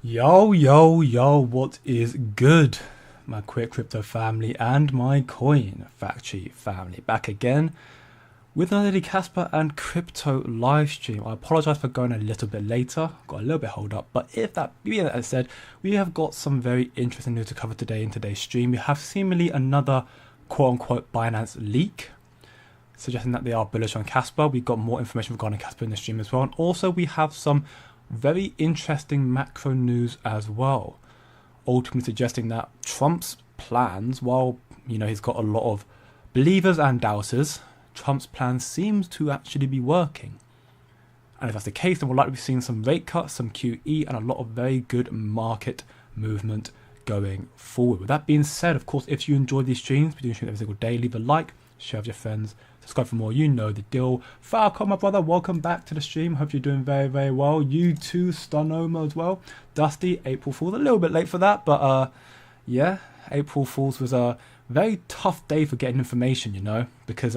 Yo, what is good? My quick crypto family and my coin factory family back again with another daily Kaspa and crypto live stream. I apologize for going a little bit later, got a little bit hold up, but being that said, we have got some very interesting news to cover today in today's stream. We have seemingly another quote unquote Binance leak suggesting that they are bullish on Kaspa. We've got more information regarding Kaspa in the stream as well, and also we have some very interesting macro news as well, ultimately suggesting that Trump's plans, while he's got a lot of believers and doubters, Trump's plan seems to actually be working. And if that's the case, then we'll likely be seeing some rate cuts, some QE, and a lot of very good market movement going forward. With that being said, of course, if you enjoy these streams, we do stream every single day. Leave a like, share with your friends, subscribe for more. You know the deal. Falcon, my brother, welcome back to the stream. Hope you're doing very, very well. You too, Stunoma as well. Dusty, April Fool's. A little bit late for that, but yeah, April Fool's was a very tough day for getting information, because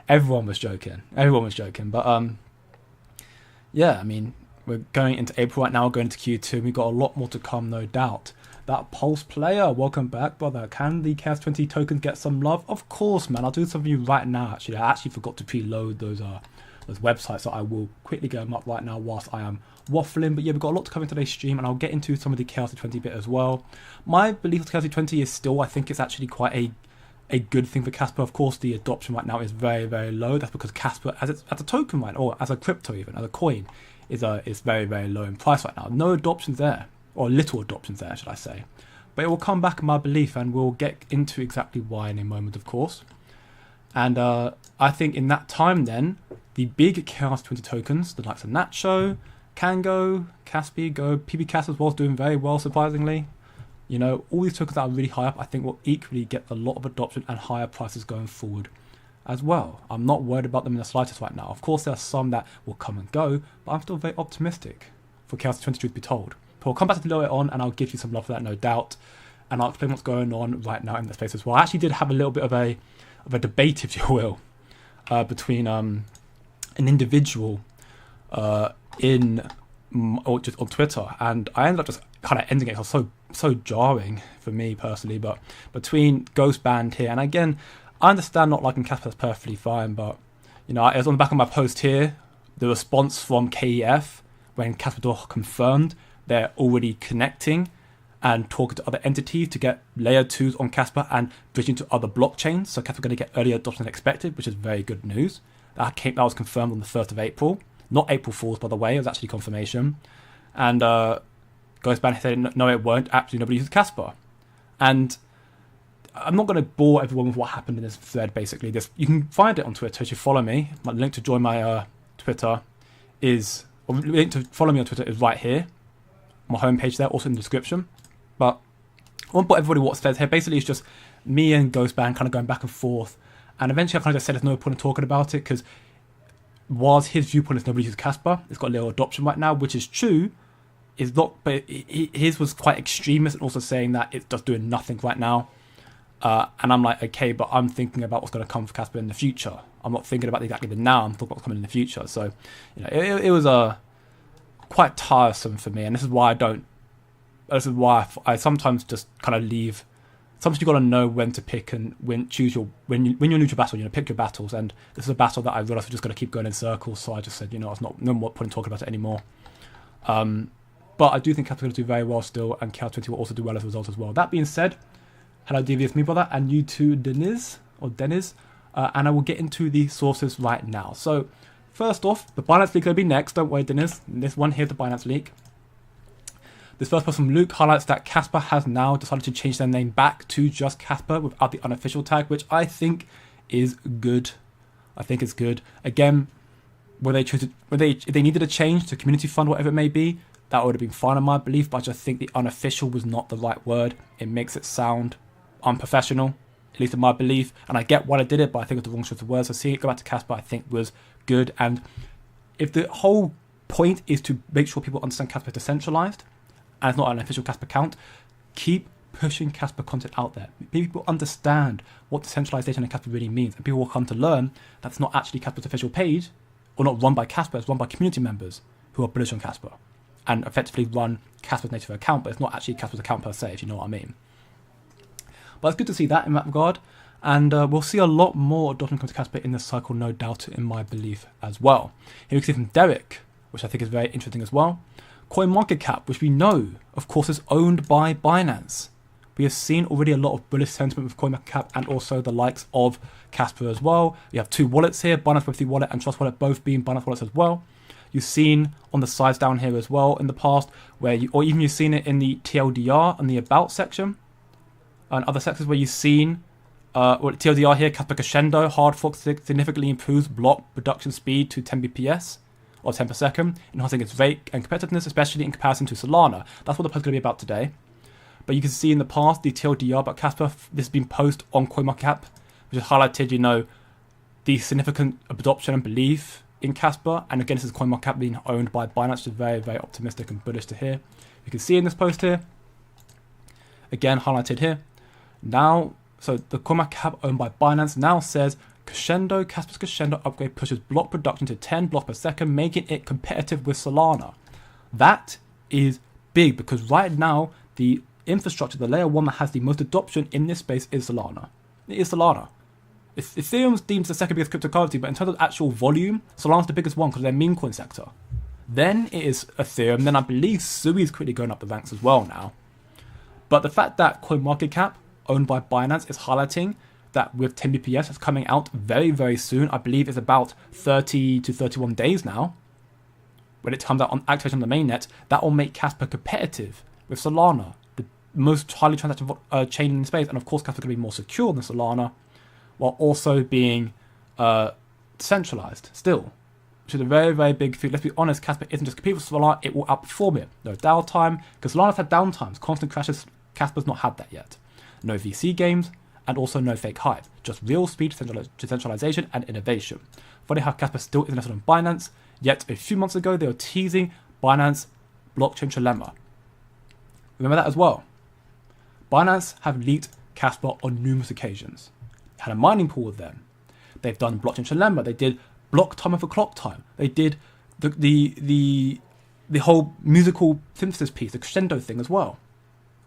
everyone was joking. But yeah, I mean, we're going into April right now, going into Q2. We've got a lot more to come, no doubt. That Pulse player, welcome back, brother. Can the Kas 20 tokens get some love? Of course, man. I'll do some for you right now, actually. I actually forgot to preload those websites, so I will quickly get them up right now whilst I am waffling. But yeah, we've got a lot to cover in today's stream, and I'll get into some of the Kas 20 bit as well. My belief of Kas 20 is still, I think it's actually quite a good thing for Kaspa. Of course, the adoption right now is very, very low. That's because Kaspa, as a token, right, or as a crypto even, as a coin, is very, very low in price right now. No adoptions there. Or little adoptions there, should I say. But it will come back in my belief, and we'll get into exactly why in a moment, of course. And I think in that time then, the big Kas 20 tokens, the likes of Nacho, Kango, Kaspi, Go, PBCas as well, is doing very well, surprisingly. All these tokens that are really high up, I think will equally get a lot of adoption and higher prices going forward as well. I'm not worried about them in the slightest right now. Of course, there are some that will come and go, but I'm still very optimistic for Kas 20, truth be told. But we'll come back to the on, and I'll give you some love for that, no doubt. And I'll explain what's going on right now in the space as well. I actually did have a little bit of a debate, if you will, between an individual or just on Twitter, and I ended up just kind of ending it. It was so jarring for me personally. But between Ghost Band here, and again, I understand not liking Kaspa, that's perfectly fine. But it was on the back of my post here, the response from KEF when Kaspa confirmed they're already connecting and talking to other entities to get layer 2s on Kaspa and bridging to other blockchains. So Kaspa are going to get earlier adoption than expected, which is very good news. That was confirmed on the 1st of April. Not April Fool's, by the way. It was actually confirmation. And Ghostban said, no, it won't. Absolutely nobody uses Kaspa. And I'm not going to bore everyone with what happened in this thread, basically. You can find it on Twitter if you follow me. My link to join my Twitter or link to follow me on Twitter is right here. My homepage there, also in the description. But I won't bore everybody what says here. Basically, it's just me and Ghostban kind of going back and forth. And eventually I kind of just said there's no point in talking about it, because whilst his viewpoint is nobody uses Kaspa, it's got a little adoption right now, which is true. Is not, but his was quite extremist, and also saying that it's just doing nothing right now. And I'm like, okay, but I'm thinking about what's going to come for Kaspa in the future. I'm not thinking about exactly the now. I'm thinking about what's coming in the future. So, it was quite tiresome for me, and this is why I sometimes just kind of leave. Sometimes you got to know when to pick and when you're new to battle. Pick your battles, and this is a battle that I realized we're just going to keep going in circles. So I just said, it's not no more point in talking about it anymore. But I do think Kaspa's going to do very well still, and Kas 20 will also do well as a result as well. That being said, hello Devious, me brother, and you too, Deniz, and I will get into the sources right now. So first off, the Binance leak will be next. Don't worry, Deniz. This one here, the Binance leak. This first post from Luke highlights that Kaspa has now decided to change their name back to just Kaspa without the unofficial tag, which I think is good. I think it's good. Again, if they needed a change to community fund, whatever it may be, that would have been fine in my belief, but I just think the unofficial was not the right word. It makes it sound unprofessional, at least in my belief, and I get why I did it, but I think it's the wrong choice of words. So seeing it go back to Kaspa, I think was good. And if the whole point is to make sure people understand Kaspa is decentralized, and it's not an official Kaspa account, keep pushing Kaspa content out there. People understand what decentralization in Kaspa really means, and people will come to learn that it's not actually Kaspa's official page, or not run by Kaspa, it's run by community members who are bullish on Kaspa. and effectively run Kaspa's native account, but it's not actually Kaspa's account per se, if you know what I mean. But it's good to see that in that regard, and we'll see a lot more adoption come to Kaspa in this cycle, no doubt, in my belief as well. Here we can see from Derek, which I think is very interesting as well. CoinMarketCap, which we know, of course, is owned by Binance. We have seen already a lot of bullish sentiment with CoinMarketCap and also the likes of Kaspa as well. You have two wallets here, Binance Web3 wallet and Trust wallet, both being Binance wallets as well. You've seen on the sides down here as well in the past, where or even you've seen it in the TLDR and the About section, and other sectors where you've seen TLDR here, Kaspa Crescendo, hard fork significantly improves block production speed to 10 bps or 10 per second, enhancing its rate and competitiveness, especially in comparison to Solana. That's what the post is going to be about today. But you can see in the past, the TLDR about Kaspa, this has been posted on CoinMarketCap, which has highlighted, the significant adoption and belief in Kaspa. And again, this is CoinMarketCap being owned by Binance, which is very, very optimistic and bullish to hear. You can see in this post here, again, highlighted here. Now, so the CoinMarketCap owned by Binance now says, Crescendo, Kaspa's Crescendo upgrade pushes block production to 10 blocks per second, making it competitive with Solana. That is big because right now, the infrastructure, the layer 1 that has the most adoption in this space is Solana. It is Solana. Ethereum's deemed the second biggest cryptocurrency, but in terms of actual volume, Solana's the biggest one because they're meme coin sector. Then it is Ethereum. Then I believe Sui is quickly going up the ranks as well now. But the fact that CoinMarketCap, owned by Binance, is highlighting that with 10 BPS, it's coming out very, very soon. I believe it's about 30 to 31 days now. When it comes out on activation on the mainnet, that will make Kaspa competitive with Solana, the most highly transacted chain in the space. And of course, Kaspa is going to be more secure than Solana, while also being centralized still, which is a very, very big thing. Let's be honest, Kaspa isn't just competing with Solana, it will outperform it. No downtime, because Solana's had downtimes, constant crashes. Kaspa's not had that yet. No VC games, and also no fake hype. Just real speed, decentralization, and innovation. Funny how Kaspa still isn't listed on Binance, yet a few months ago they were teasing Binance blockchain trilemma. Remember that as well. Binance have leaked Kaspa on numerous occasions. They had a mining pool with them. They've done blockchain trilemma. They did block time over clock time. They did the whole musical synthesis piece, the Crescendo thing as well.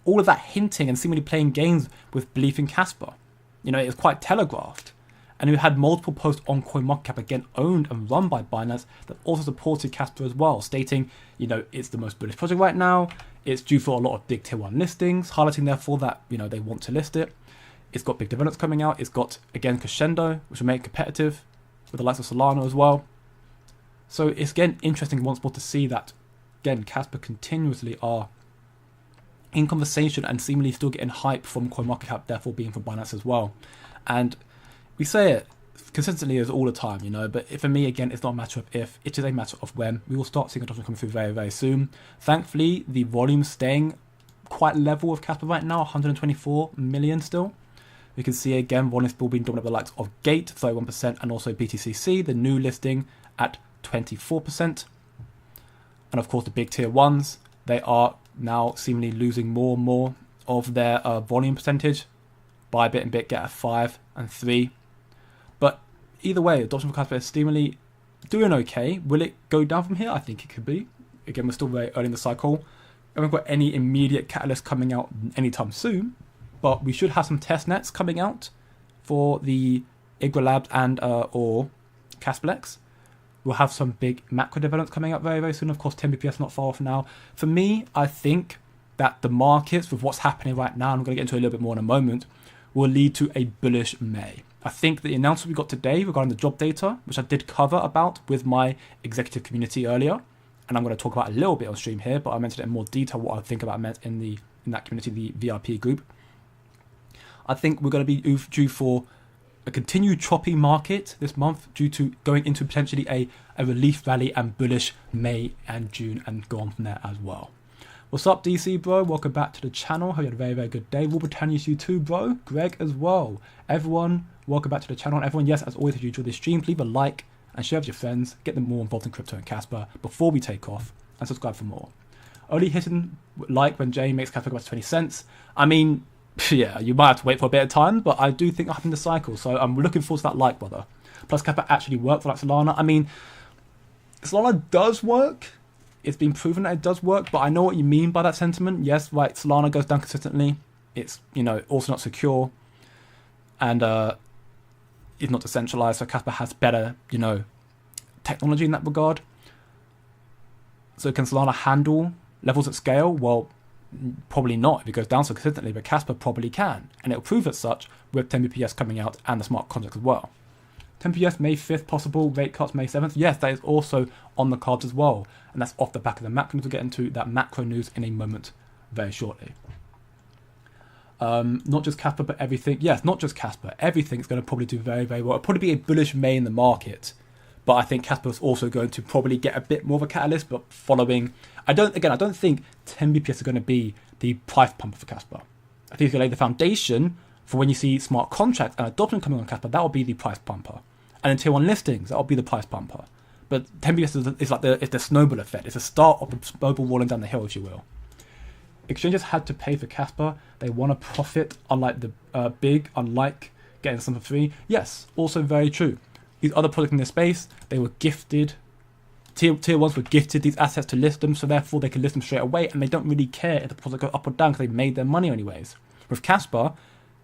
All of that hinting and seemingly playing games with belief in Kaspa. It was quite telegraphed. And we had multiple posts on CoinMarketCap, again owned and run by Binance, that also supported Kaspa as well, stating, it's the most bullish project right now. It's due for a lot of big tier 1 listings, highlighting therefore that, they want to list it. It's got big developments coming out. It's got, again, Crescendo, which will make it competitive with the likes of Solana as well. So it's, again, interesting once more to see that, again, Kaspa continuously are in conversation and seemingly still getting hype from CoinMarketCap, therefore being from Binance as well. And we say it consistently as all the time, but for me, again, it's not a matter of if, it is a matter of when. We will start seeing adoption coming through very, very soon. Thankfully, the volume staying quite level with Kaspa right now, 124 million still. We can see, again, volume still being dominated by the likes of Gate, 31%, and also BTCC, the new listing at 24%. And of course, the big tier 1s, they are now seemingly losing more and more of their volume percentage. Buy a bit and bit, get a 5 and 3. But either way, adoption for Kaspa is seemingly doing okay. Will it go down from here? I think it could be. Again, we're still very early in the cycle. We haven't got any immediate catalyst coming out anytime soon, but we should have some test nets coming out for the Igra Labs and or Casplex. We'll have some big macro developments coming up very, very soon. Of course, 10 BPS not far off now. For me, I think that the markets, with what's happening right now, and I'm going to get into it a little bit more in a moment, will lead to a bullish May. I think the announcement we got today regarding the job data, which I did cover about with my executive community earlier, and I'm going to talk about a little bit on stream here, but I mentioned it in more detail what I think about in that community, the VIP group. I think we're going to be due for a continued choppy market this month due to going into potentially a relief rally and bullish May and June and go on from there as well. What's up, DC bro? Welcome back to the channel. Hope you had a very, very good day. Will Britannia you too, bro. Greg as well. Everyone, welcome back to the channel. And everyone, yes, as always, if you enjoyed this stream, leave a like and share with your friends. Get them more involved in crypto and Kaspa before we take off, and subscribe for more. Only hitting like when Jay makes Kaspa go up to 20 cents. I mean, yeah, you might have to wait for a bit of time, but I do think I'll happen the cycle. So I'm looking forward to that like, brother. Plus, Kaspa actually worked for like Solana. I mean, Solana does work it's been proven that it does work, but I know what you mean by that sentiment. Yes, right, Solana goes down consistently. It's, also not secure. And it's not decentralized, so Kaspa has better, technology in that regard. So can Solana handle levels at scale? Well, probably not if it goes down so consistently, but Kaspa probably can. And it'll prove as such with 10 BPS coming out and the smart contracts as well. 10 BPS May 5th possible, rate cuts May 7th. Yes, that is also on the cards as well. And that's off the back of the macro news. We'll get into that macro news in a moment very shortly. Not just Kaspa, but everything. Yes, not just Kaspa. Everything's going to probably do very, very well. It'll probably be a bullish May in the market. But I think Kaspa is also going to probably get a bit more of a catalyst. But following, I don't think 10 BPS is going to be the price pumper for Kaspa. I think it's going to lay the foundation for when you see smart contracts and adoption coming on Kaspa. That will be the price pumper. And in tier 1 listings, that will be the price pumper. But 10 BPS is like the snowball effect. It's the start of the snowball rolling down the hill, if you will. Exchanges had to pay for Kaspa. They want to profit, unlike the unlike getting something for free. Yes, also very true. These other products in this space, they were gifted. Tier 1s were gifted these assets to list them, so therefore they can list them straight away, and they don't really care if the product goes up or down because they made their money anyways. With Kaspa,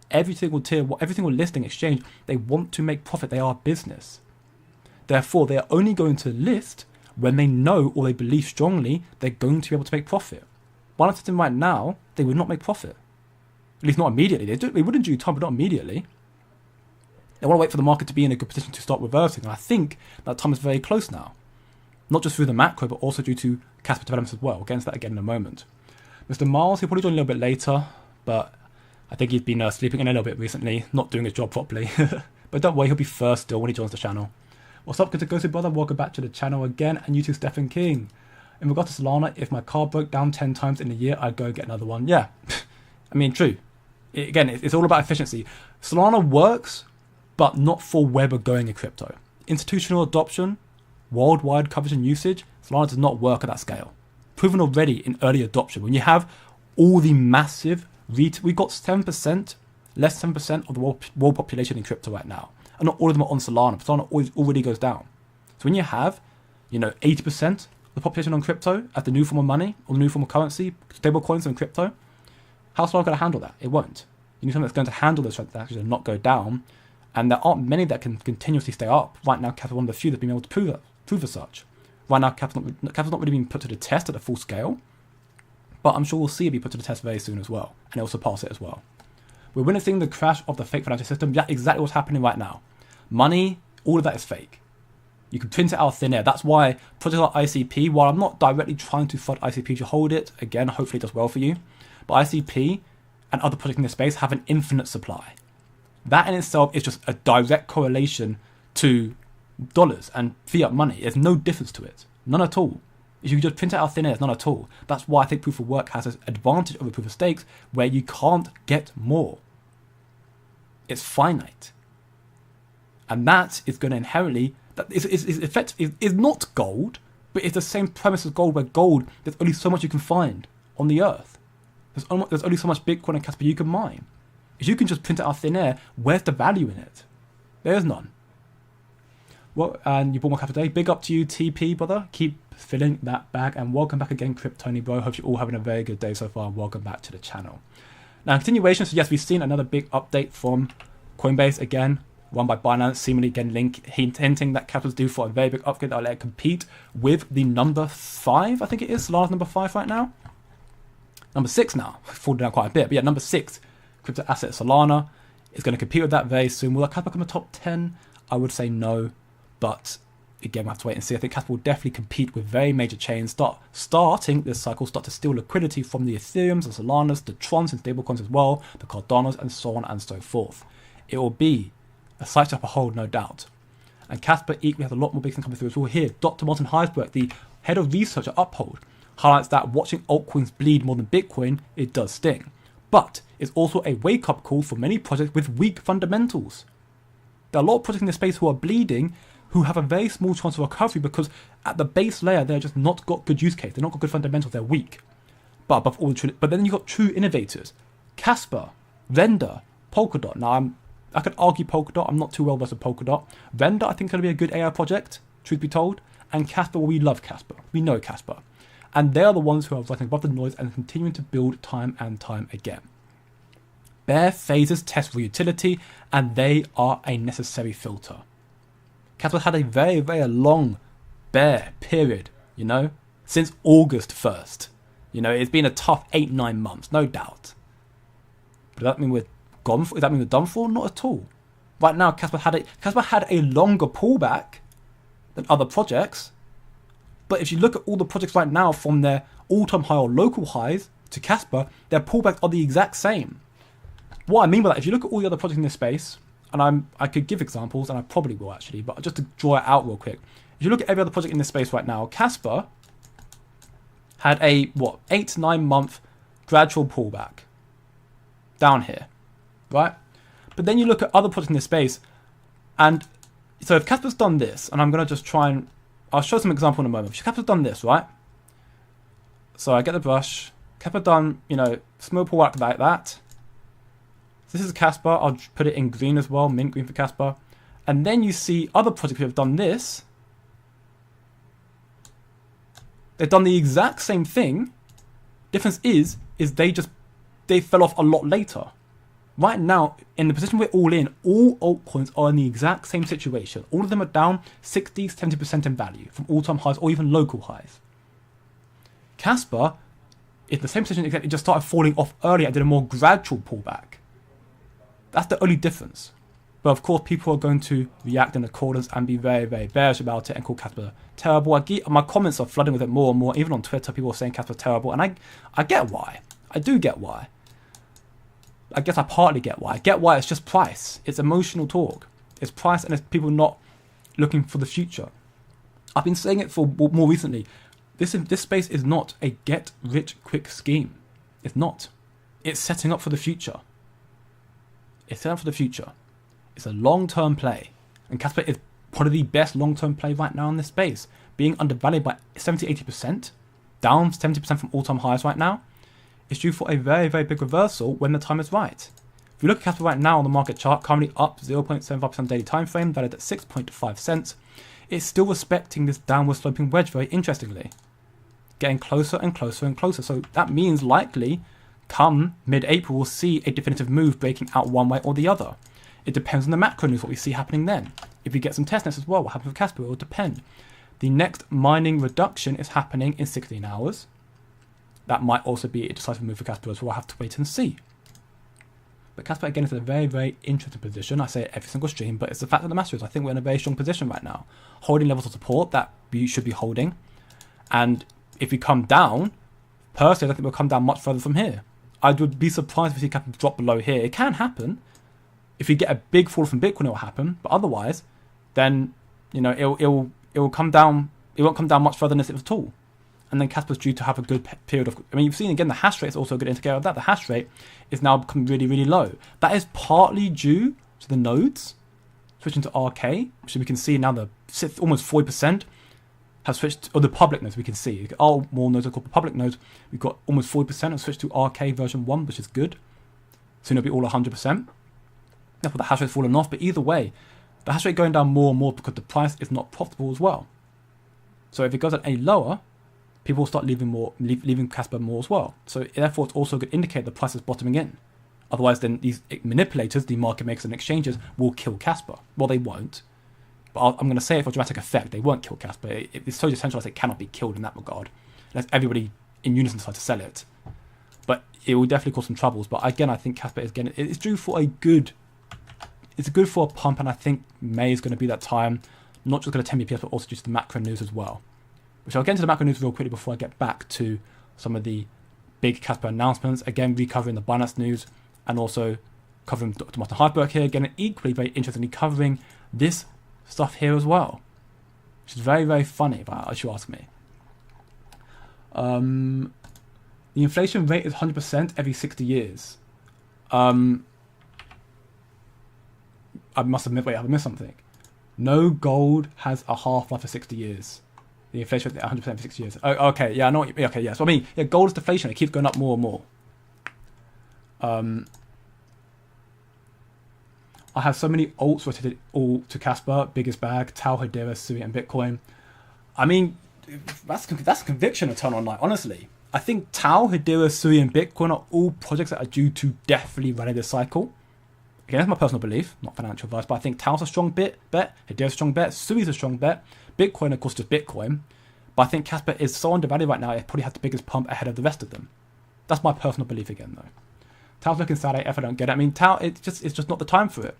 every single listing exchange, they want to make profit. They are a business. Therefore, they are only going to list when they know or they believe strongly they're going to be able to make profit. Binance system right now, they would not make profit. At least not immediately. They wouldn't do time, but not immediately. They want to wait for the market to be in a good position to start reversing. And I think that time is very close now. Not just through the macro, but also due to Kaspa developments as well. We'll get into that again in a moment. Mr. Miles, he'll probably join a little bit later, but I think he's been sleeping in a little bit recently, not doing his job properly. But don't worry, he'll be first still when he joins the channel. What's up, good to go, brother? Welcome back to the channel again, and you too, Stephen King. In regard to Solana, if my car broke down 10 times in a year, I'd go get another one. Yeah, I mean, true. It's all about efficiency. Solana works, but not for where we're going in crypto. Institutional adoption, worldwide coverage and usage, Solana does not work at that scale. Proven already in early adoption. When you have all the massive, we've got 7%, less than 7% of the world population in crypto right now. And not all of them are on Solana. Solana already goes down. So when you have, 80% the population on crypto as the new form of money or the new form of currency, stable coins and crypto, how's Solana going to handle that? It won't. You need something that's going to handle those transactions and not go down. And there aren't many that can continuously stay up. Right now, Kaspa is one of the few that's been able to prove as such. Right now, Kaspa's not really been put to the test at a full scale, but I'm sure we'll see it be put to the test very soon as well, and it'll surpass it as well. We're witnessing the crash of the fake financial system. Yeah, exactly what's happening right now. Money, all of that is fake. You can print it out of thin air. That's why projects like ICP, while I'm not directly trying to fund ICP to hold it, again, hopefully it does well for you, but ICP and other projects in this space have an infinite supply. That in itself is just a direct correlation to dollars and fiat money. There's no difference to it. None at all. If you just print it out of thin air, it's none at all. That's why I think proof of work has an advantage over proof of stakes, where you can't get more. It's finite. And that is going to inherently, is not gold, but it's the same premise as gold, where gold, there's only so much you can find on the earth. There's only so much Bitcoin and Kaspa you can mine. If you can just print it out of thin air, where's the value in it? There's none. Well, and you bought more Kaspa today. Big up to you, TP, brother. Keep filling that bag. And welcome back again, Kryptoni, bro. Hope you're all having a very good day so far. Welcome back to the channel. Now, continuation. So, yes, we've seen another big update from Coinbase again, run by Binance, seemingly again hinting that Kaspa's due for a very big upgrade that will let it compete with the number 5, I think it is. Solana's number 5 right now. Number 6 now. Fallen down quite a bit. But yeah, number 6, crypto asset Solana, is going to compete with that very soon. Will Kaspa become a top 10? I would say no. But again, we'll have to wait and see. I think Kaspa will definitely compete with very major chains. Starting this cycle, start to steal liquidity from the Ethereums, the Solanas, the Trons and stablecoins as well, the Cardanos, and so on and so forth. It will be a sight to behold, no doubt. And Kaspa equally has a lot more big things coming through as well. Here, Dr. Martin Heisberg, the head of research at Uphold, highlights that watching altcoins bleed more than Bitcoin, it does sting. But it's also a wake-up call for many projects with weak fundamentals. There are a lot of projects in this space who are bleeding, who have a very small chance of recovery because at the base layer, they're just not got good use case. They're not got good fundamentals. They're weak. But above all, but then you've got true innovators. Kaspa, Render, Polkadot. Now, I could argue Polkadot. I'm not too well versed with Polkadot. Render, I think, is going to be a good AI project, truth be told. And Kaspa, well, we love Kaspa. We know Kaspa. And they are the ones who are rising above the noise and continuing to build time and time again. Bear phases test volatility, and they are a necessary filter. Kaspa had a very, very long bear period, since August 1st. It's been a tough 8-9 months, no doubt. But does that mean we're gone for? Does that mean we're done for? Not at all. Right now, Kaspa had a longer pullback than other projects. But if you look at all the projects right now, from their all-time high or local highs to Kaspa, their pullbacks are the exact same. What I mean by that, if you look at all the other projects in this space, and I could give examples, and I probably will actually, but just to draw it out real quick. If you look at every other project in this space right now, Kaspa had a 8 to 9 month gradual pullback down here, right? But then you look at other projects in this space, and so if Kaspa's done this, and I'm going to just try and I'll show some example in a moment. If Kaspa's done this, right? So I get the brush. Kaspa done, small pullback like that. So this is Kaspa. I'll put it in green as well, mint green for Kaspa. And then you see other projects who have done this. They've done the exact same thing. Difference is they fell off a lot later. Right now, in the position we're all in, all altcoins are in the exact same situation. All of them are down 60, 70% in value from all-time highs or even local highs. Kaspa is the same position, except it just started falling off earlier and did a more gradual pullback. That's the only difference. But of course, people are going to react in accordance and be very, very bearish about it and call Kaspa terrible. My comments are flooding with it more and more. Even on Twitter, people are saying Kaspa's terrible. And I get why. I do get why. I guess I partly get why. I get why it's just price. It's emotional talk. It's price and it's people not looking for the future. I've been saying it for more recently. This space is not a get-rich-quick scheme. It's not. It's setting up for the future. It's set up for the future. It's a long-term play. And Kaspa is probably the best long-term play right now in this space. Being undervalued by 70-80%, down 70% from all-time highs right now. It's due for a very, very big reversal when the time is right. If you look at Kaspa right now on the market chart, currently up 0.75% daily time frame, valued at 6.5 cents, it's still respecting this downward sloping wedge very interestingly. Getting closer and closer and closer. So that means likely come mid-April we'll see a definitive move breaking out one way or the other. It depends on the macro news, what we see happening then. If we get some testnets as well, what happens with Kaspa will depend. The next mining reduction is happening in 16 hours. That might also be a decisive move for Kaspa as well. We'll have to wait and see. But Kaspa, again, is in a very, very interesting position. I say it every single stream, but it's the fact of the matter is I think we're in a very strong position right now. Holding levels of support that we should be holding. And if we come down, personally, I don't think we'll come down much further from here. I would be surprised if we see Kaspa drop below here. It can happen. If we get a big fall from Bitcoin, it will happen. But otherwise, then, it will come down. It won't come down much further than this at all. And then Kaspa's due to have a good period of... you've seen, again, the hash rate is also a good indicator of that. The hash rate is now becoming really, really low. That is partly due to the nodes switching to RK. So we can see now almost 40% have switched... or the public nodes we can see. All more nodes are called public nodes. We've got almost 40% have switched to RK version 1, which is good. Soon it'll be all 100%. Therefore, the hash rate's fallen off. But either way, the hash rate going down more and more because the price is not profitable as well. So if it goes at any lower... people will start leaving Kaspa more as well. So therefore, it's also a good indicator the price is bottoming in. Otherwise, then these manipulators, the market makers and exchanges, will kill Kaspa. Well, they won't. But I'm going to say it for dramatic effect. They won't kill Kaspa. It's so decentralized it cannot be killed in that regard. Unless everybody in unison decides to sell it. But it will definitely cause some troubles. But again, I think Kaspa is getting... it's due for a good... it's good for a pump, and I think May is going to be that time. Not just going to 10 BPS, but also due to the macro news as well. Which I'll get into the macro news real quickly before I get back to some of the big Kaspa announcements. Again, recovering the Binance news and also covering Dr. Martin Heidberg here. Again, equally very interestingly covering this stuff here as well. Which is very, very funny, if you ask me. The inflation rate is 100% every 60 years. I must admit, I've missed something. No gold has a half-life of 60 years. The inflation rate 100% for 6 years. Oh, okay, yeah, I know. Okay, yeah. So gold is deflation. It keeps going up more and more. I have so many alts rotated all to Kaspa, biggest bag, Tau, Hedera, Sui, and Bitcoin. that's conviction eternal night, honestly. I think Tau, Hedera, Sui, and Bitcoin are all projects that are due to definitely rally this cycle. Again, that's my personal belief, not financial advice, but I think Tau's a strong bet, Hedera's a strong bet, Sui's a strong bet, Bitcoin, of course, just Bitcoin. But I think Kaspa is so undervalued right now, it probably has the biggest pump ahead of the rest of them. That's my personal belief again, though. Tau's looking sad if I don't get it. I mean, Tau, it's just not the time for it.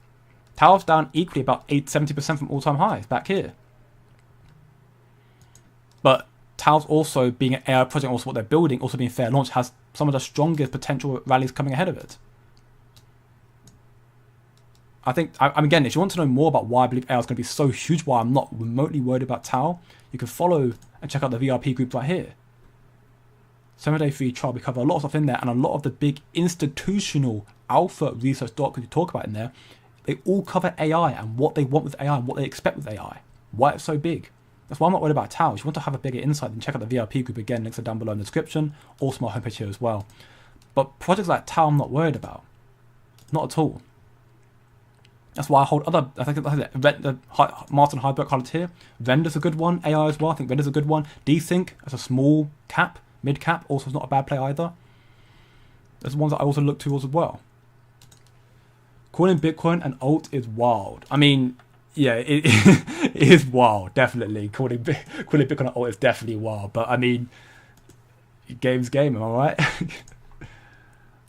Tau's down equally about 70% from all-time highs back here. But Tau's also being an AI project, also what they're building, also being fair launch, has some of the strongest potential rallies coming ahead of it. I think, again, if you want to know more about why I believe AI is going to be so huge, why I'm not remotely worried about Tau, you can follow and check out the VRP group right here. 7-day free trial. We cover a lot of stuff in there, and a lot of the big institutional alpha research docs we talk about in there, they all cover AI and what they want with AI and what they expect with AI. Why it's so big. That's why I'm not worried about Tau. If you want to have a bigger insight, then check out the VRP group again. Links are down below in the description. Also my homepage here as well. But projects like Tau, I'm not worried about. Not at all. That's why I hold other, I think the Martin Heiberg colored here. Render's a good one. AI as well. I think Render's a good one. Desync as a small cap, mid cap, also is not a bad play either. There's ones that I also look towards as well. Calling Bitcoin an alt is wild. I mean, yeah, it is wild, definitely. Calling Bitcoin an alt is definitely wild. But I mean, game's game, am I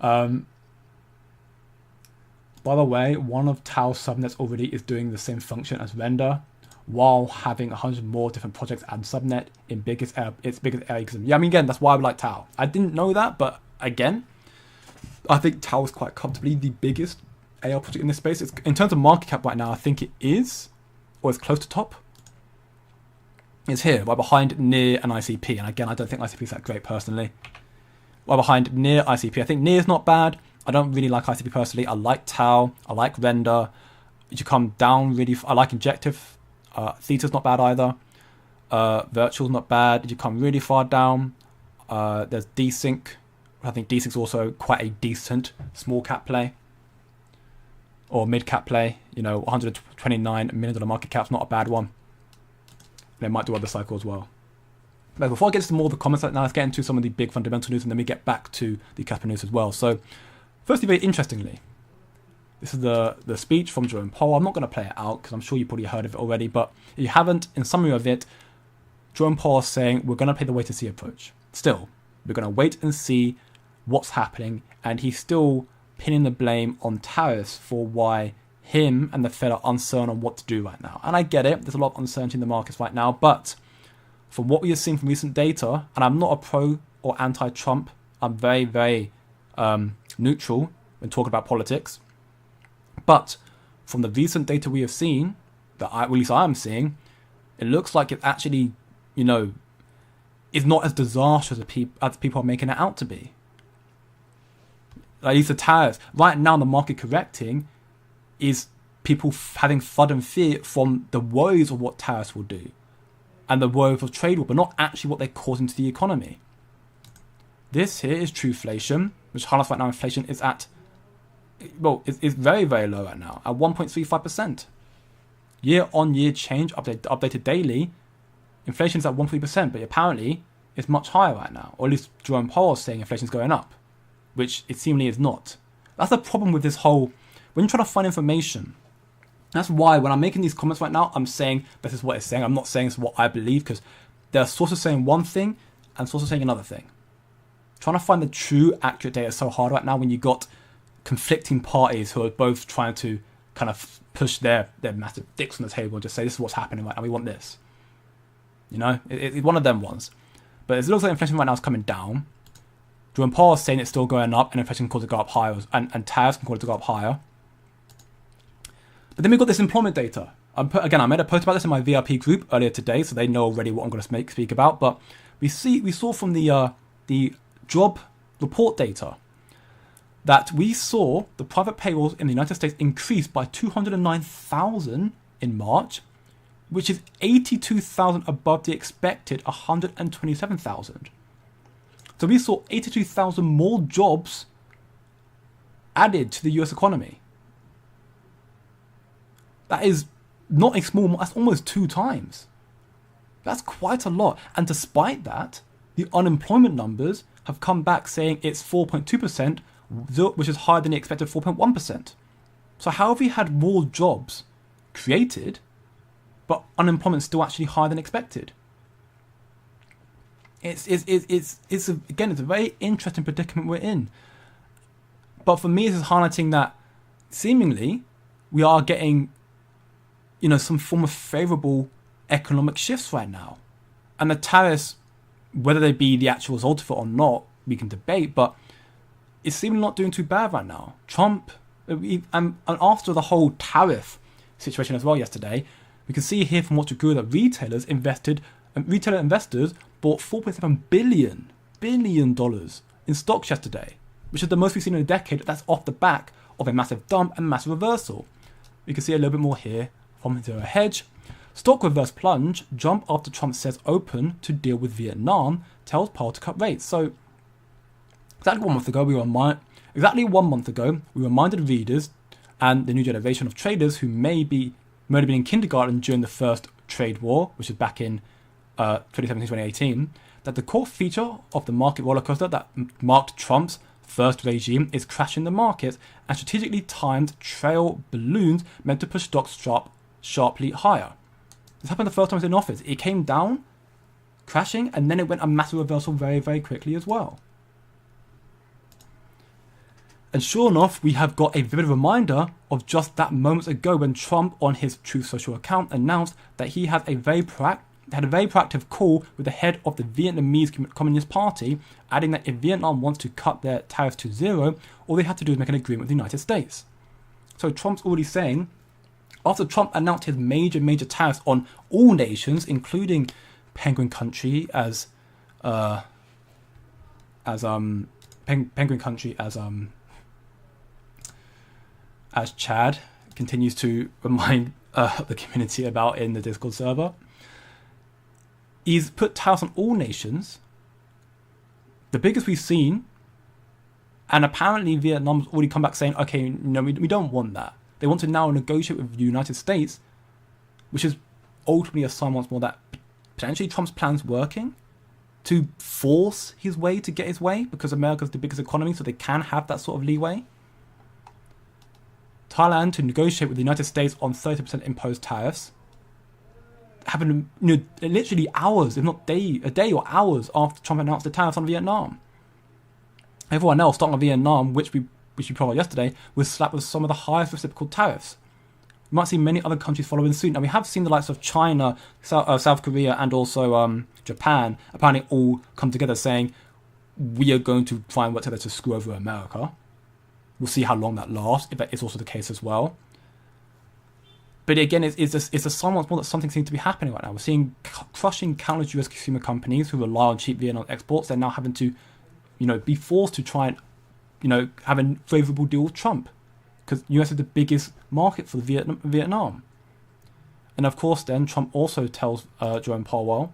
right? By the way, one of Tau's subnets already is doing the same function as Render, while having 100 more different projects and subnet in its biggest area. Yeah, I mean, again, that's why I like Tau. I didn't know that, but again, I think Tau is quite comfortably the biggest AI project in this space. It's, in terms of market cap right now, I think it is, or it's close to top. It's here, right behind Near and ICP. And again, I don't think ICP is that great personally. Right behind Near, ICP. I think Near is not bad. I don't really like ICP personally. I like Tau. I like Render. You come down really. I like Injective. Theta's not bad either. Virtual's not bad. You come really far down. There's Desync. I think Desync is also quite a decent small cap play. Or mid cap play. You know, $129 million market cap's not a bad one. They might do other cycles as well. But before I get into more of the comments, now let's get into some of the big fundamental news, and then we get back to the Kaspa news as well. So, firstly, very interestingly, this is the speech from Jerome Powell. I'm not going to play it out because I'm sure you probably heard of it already, but if you haven't, in summary of it, Jerome Powell is saying we're going to play the wait and see approach. Still, we're going to wait and see what's happening, and he's still pinning the blame on tariffs for why him and the Fed are uncertain on what to do right now. And I get it, there's a lot of uncertainty in the markets right now, but from what we have seen from recent data, and I'm not a pro or anti-Trump, I'm very, very neutral when talking about politics. But from the recent data we have seen, at least I am seeing, it looks like it actually, you know, is not as disastrous as people are making it out to be. At least the tariffs. Right now, the market correcting is people having FUD and fear from the worries of what tariffs will do and the worries of trade war, but not actually what they're causing to the economy. This here is truflation, which highlights right now inflation is at, well, it's very, very low right now, at 1.35%. Year-on-year change, updated daily, inflation is at 1.3%, but apparently it's much higher right now. Or at least Jerome Powell is saying inflation is going up, which it seemingly is not. That's the problem with this whole, when you're trying to find information, that's why when I'm making these comments right now, I'm saying this is what it's saying. I'm not saying it's what I believe, because there are sources saying one thing and sources saying another thing. Trying to find the true, accurate data is so hard right now when you got conflicting parties who are both trying to kind of push their massive dicks on the table and just say, this is what's happening right now, we want this. You know, it's one of them ones. But it looks like inflation right now is coming down. Jerome Powell is saying it's still going up, and inflation can cause it to go up higher, and tariffs can cause it to go up higher. But then we've got this employment data. Again, I made a post about this in my VRP group earlier today, so they know already what I'm going to speak about. But we saw from the job report data that we saw the private payrolls in the United States increase by 209,000 in March, which is 82,000 above the expected 127,000. So we saw 82,000 more jobs added to the US economy. That is not a small, that's almost 2 times. That's quite a lot. And despite that, the unemployment numbers have come back saying it's 4.2%, which is higher than the expected 4.1%. So how have we had more jobs created, but unemployment still actually higher than expected? It's a very interesting predicament we're in. But for me, this is highlighting that seemingly we are getting, some form of favourable economic shifts right now. And the tariffs, whether they be the actual result of it or not, we can debate, but it's seemingly not doing too bad right now. Trump, and after the whole tariff situation as well yesterday, we can see here from what you grew that retail investors bought $4.7 billion in stocks yesterday, which is the most we've seen in a decade. That's off the back of a massive dump and massive reversal. We can see a little bit more here from Zero Hedge. Stock reverse plunge, jump after Trump says open to deal with Vietnam, tells Powell to cut rates. So exactly 1 month ago, we reminded readers and the new generation of traders who might have been in kindergarten during the first trade war, which is back in 2017-2018, that the core feature of the market rollercoaster that marked Trump's first regime is crashing the market and strategically timed trail balloons meant to push stocks sharply higher. This happened the first time it was in office. It came down, crashing, and then it went a massive reversal very, very quickly as well. And sure enough, we have got a vivid reminder of just that moments ago when Trump on his Truth Social account announced that he had a very proactive call with the head of the Vietnamese Communist Party, adding that if Vietnam wants to cut their tariffs to zero, all they have to do is make an agreement with the United States. So Trump's already saying, after Trump announced his major tariffs on all nations, including Penguin Country as Chad continues to remind the community about in the Discord server, he's put tariffs on all nations, the biggest we've seen, and apparently Vietnam's already come back saying, okay, no, we don't want that. They want to now negotiate with the United States, which is ultimately a sign once more that potentially Trump's plan's working to force his way to get his way because America's the biggest economy, so they can have that sort of leeway. Thailand to negotiate with the United States on 30% imposed tariffs, happened literally hours, if not a day or hours after Trump announced the tariffs on Vietnam. Everyone else, starting with Vietnam, which we provided yesterday, was slapped with some of the highest reciprocal tariffs. We might see many other countries following suit. Now, we have seen the likes of China, South Korea, and also Japan apparently all come together saying, we are going to try and work together to screw over America. We'll see how long that lasts, if that is also the case as well. But again, it's a sign once more that something seems to be happening right now. We're seeing crushing countless US consumer companies who rely on cheap Vietnam exports. They're now having to, be forced to try and, have a favourable deal with Trump, because US is the biggest market for Vietnam. And of course, then Trump also tells Jerome Powell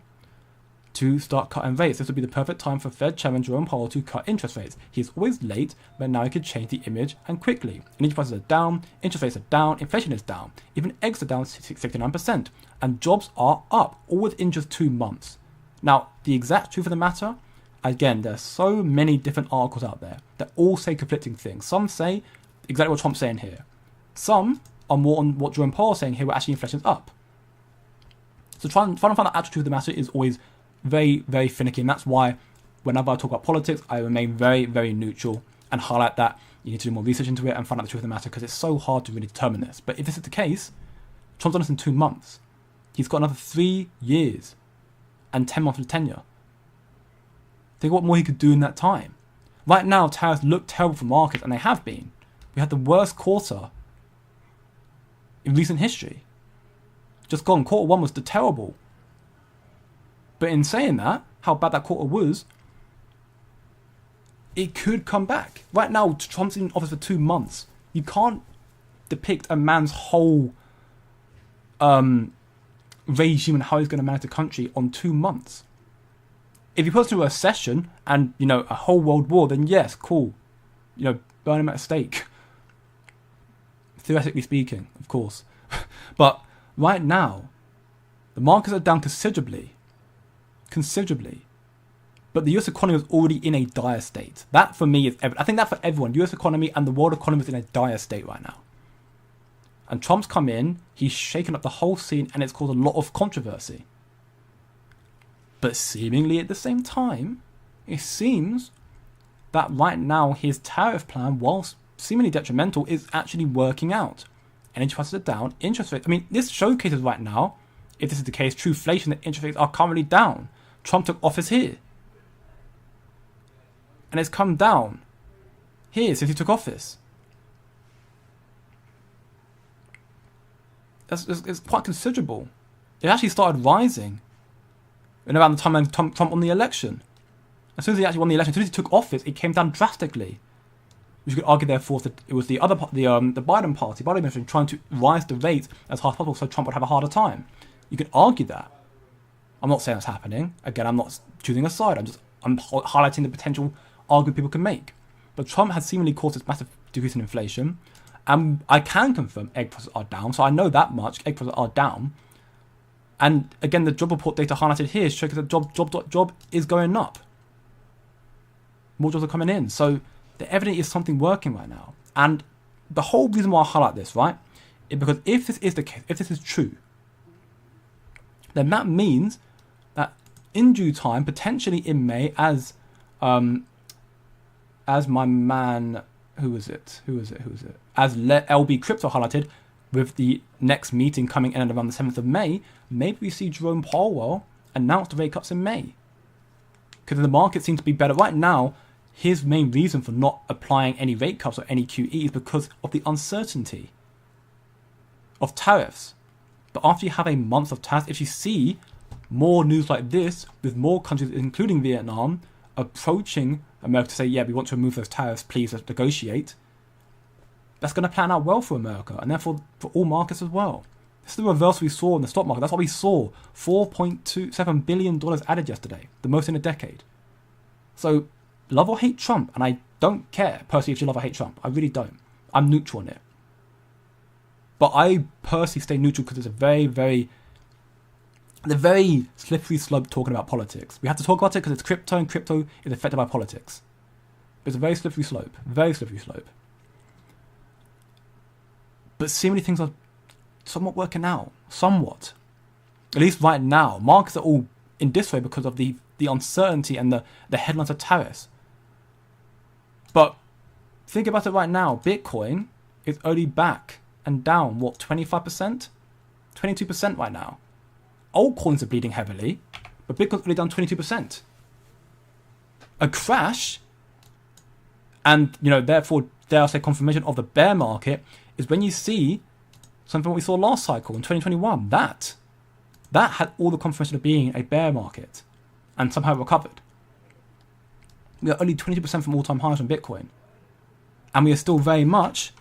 to start cutting rates. This would be the perfect time for Fed Chairman Jerome Powell to cut interest rates. He's always late, but now he could change the image and quickly. Energy prices are down, interest rates are down, inflation is down, even eggs are down 69%, and jobs are up, all within just 2 months. Now, the exact truth of the matter, again, there's so many different articles out there that all say conflicting things. Some say exactly what Trump's saying here. Some are more on what Jerome Powell is saying here, where actually inflation's up. So trying to find the actual truth of the matter is always very, very finicky, and that's why whenever I talk about politics, I remain very, very neutral and highlight that you need to do more research into it and find out the truth of the matter, because it's so hard to really determine this. But if this is the case, Trump's done this in 2 months. He's got another 3 years and 10 months of tenure. Think what more he could do in that time. Right now, tariffs look terrible for markets, and they have been. We had the worst quarter in recent history. Just gone. Q1 was terrible. But in saying that, how bad that quarter was, it could come back. Right now, Trump's in office for 2 months. You can't depict a man's whole regime and how he's going to manage the country on 2 months. If you put us into a recession and, a whole world war, then yes, cool. Burn him at a stake. Theoretically speaking, of course. But right now, the markets are down considerably. considerably. But the US economy was already in a dire state. That for me is evident. I think that for everyone, the US economy and the world economy is in a dire state right now. And Trump's come in, he's shaken up the whole scene, and it's caused a lot of controversy. But seemingly at the same time, it seems that right now his tariff plan, whilst seemingly detrimental, is actually working out. Energy prices are down, interest rates. I mean, this showcases right now, if this is the case, trueflation, that interest rates are currently down. Trump took office here. And it's come down here since he took office. It's quite considerable. It actually started rising in around the time when Trump won the election. As soon as he actually won the election, as soon as he took office, it came down drastically. You could argue, therefore, that it was the Biden party, Biden administration, trying to rise the rate as hard as possible so Trump would have a harder time. You could argue that. I'm not saying that's happening. Again, I'm not choosing a side. I'm highlighting the potential argument people can make. But Trump has seemingly caused this massive decrease in inflation. And I can confirm egg prices are down. So I know that much. Egg prices are down. And again, the job report data highlighted here shows that job is going up. More jobs are coming in. So the evidence is something working right now. And the whole reason why I highlight this, right, is because if this is the case, if this is true, then that means that in due time, potentially in May, as my man, who was it? As LB Crypto highlighted, with the next meeting coming in around the 7th of May, maybe we see Jerome Powell announce the rate cuts in May. Because the market seems to be better. Right now, his main reason for not applying any rate cuts or any QE is because of the uncertainty of tariffs. But after you have a month of tariffs, if you see more news like this, with more countries, including Vietnam, approaching America to say, yeah, we want to remove those tariffs, please, let's negotiate, that's going to plan out well for America, and therefore for all markets as well. This is the reverse we saw in the stock market. That's what we saw. $4.27 billion added yesterday, the most in a decade. So, love or hate Trump, and I don't care personally if you love or hate Trump. I really don't. I'm neutral on it. But I personally stay neutral because it's a very slippery slope talking about politics. We have to talk about it because it's crypto, and crypto is affected by politics. It's a very slippery slope. But seemingly things are somewhat working out. Somewhat. At least right now. Markets are all in disarray because of the uncertainty and the headlines of tariffs. But think about it right now. Bitcoin is only back and down, 25%? 22% right now. Altcoins are bleeding heavily, but Bitcoin's only down 22%. A crash, and therefore, dare I say, confirmation of the bear market, is when you see something we saw last cycle in 2021. That had all the confirmation of being a bear market, and somehow recovered. We are only 22% from all-time highs on Bitcoin, and we are still very much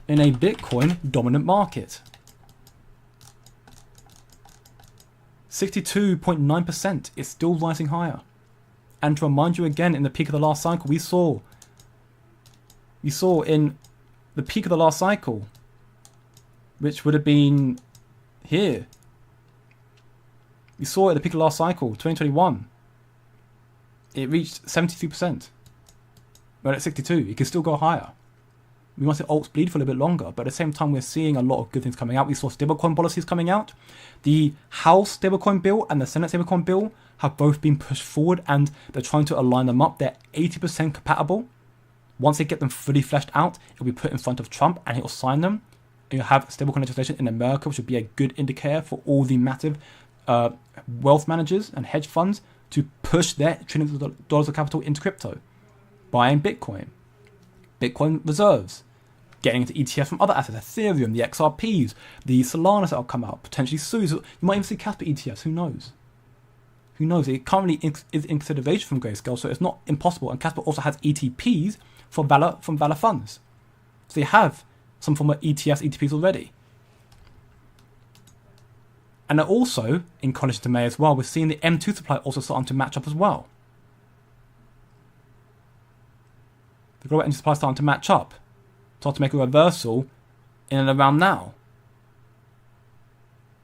in a Bitcoin dominant market. 62.9% is still rising higher. And to remind you again, in the peak of the last cycle, we saw in the peak of the last cycle, which would have been here. We saw at the peak of the last cycle, 2021, it reached 73%. But at 62, it can still go higher. We might see alts bleed for a little bit longer, but at the same time, we're seeing a lot of good things coming out. We saw stablecoin policies coming out. The House stablecoin bill and the Senate stablecoin bill have both been pushed forward, and they're trying to align them up. They're 80% compatible. Once they get them fully fleshed out, it'll be put in front of Trump, and he'll sign them. And you'll have stablecoin legislation in America, which would be a good indicator for all the massive wealth managers and hedge funds to push their trillions of dollars of capital into crypto, buying Bitcoin reserves, getting into ETFs from other assets, Ethereum, the XRPs, the Solana that will come out, potentially soon. So you might even see Kaspa ETFs, who knows? It currently is in consideration from Grayscale, so it's not impossible. And Kaspa also has ETPs from Valor funds. So they have some form of ETPs already. And they're also, in connection to May as well, we're seeing the M2 supply also starting to match up as well. The global energy supply is starting to match up. Start to make a reversal in and around now.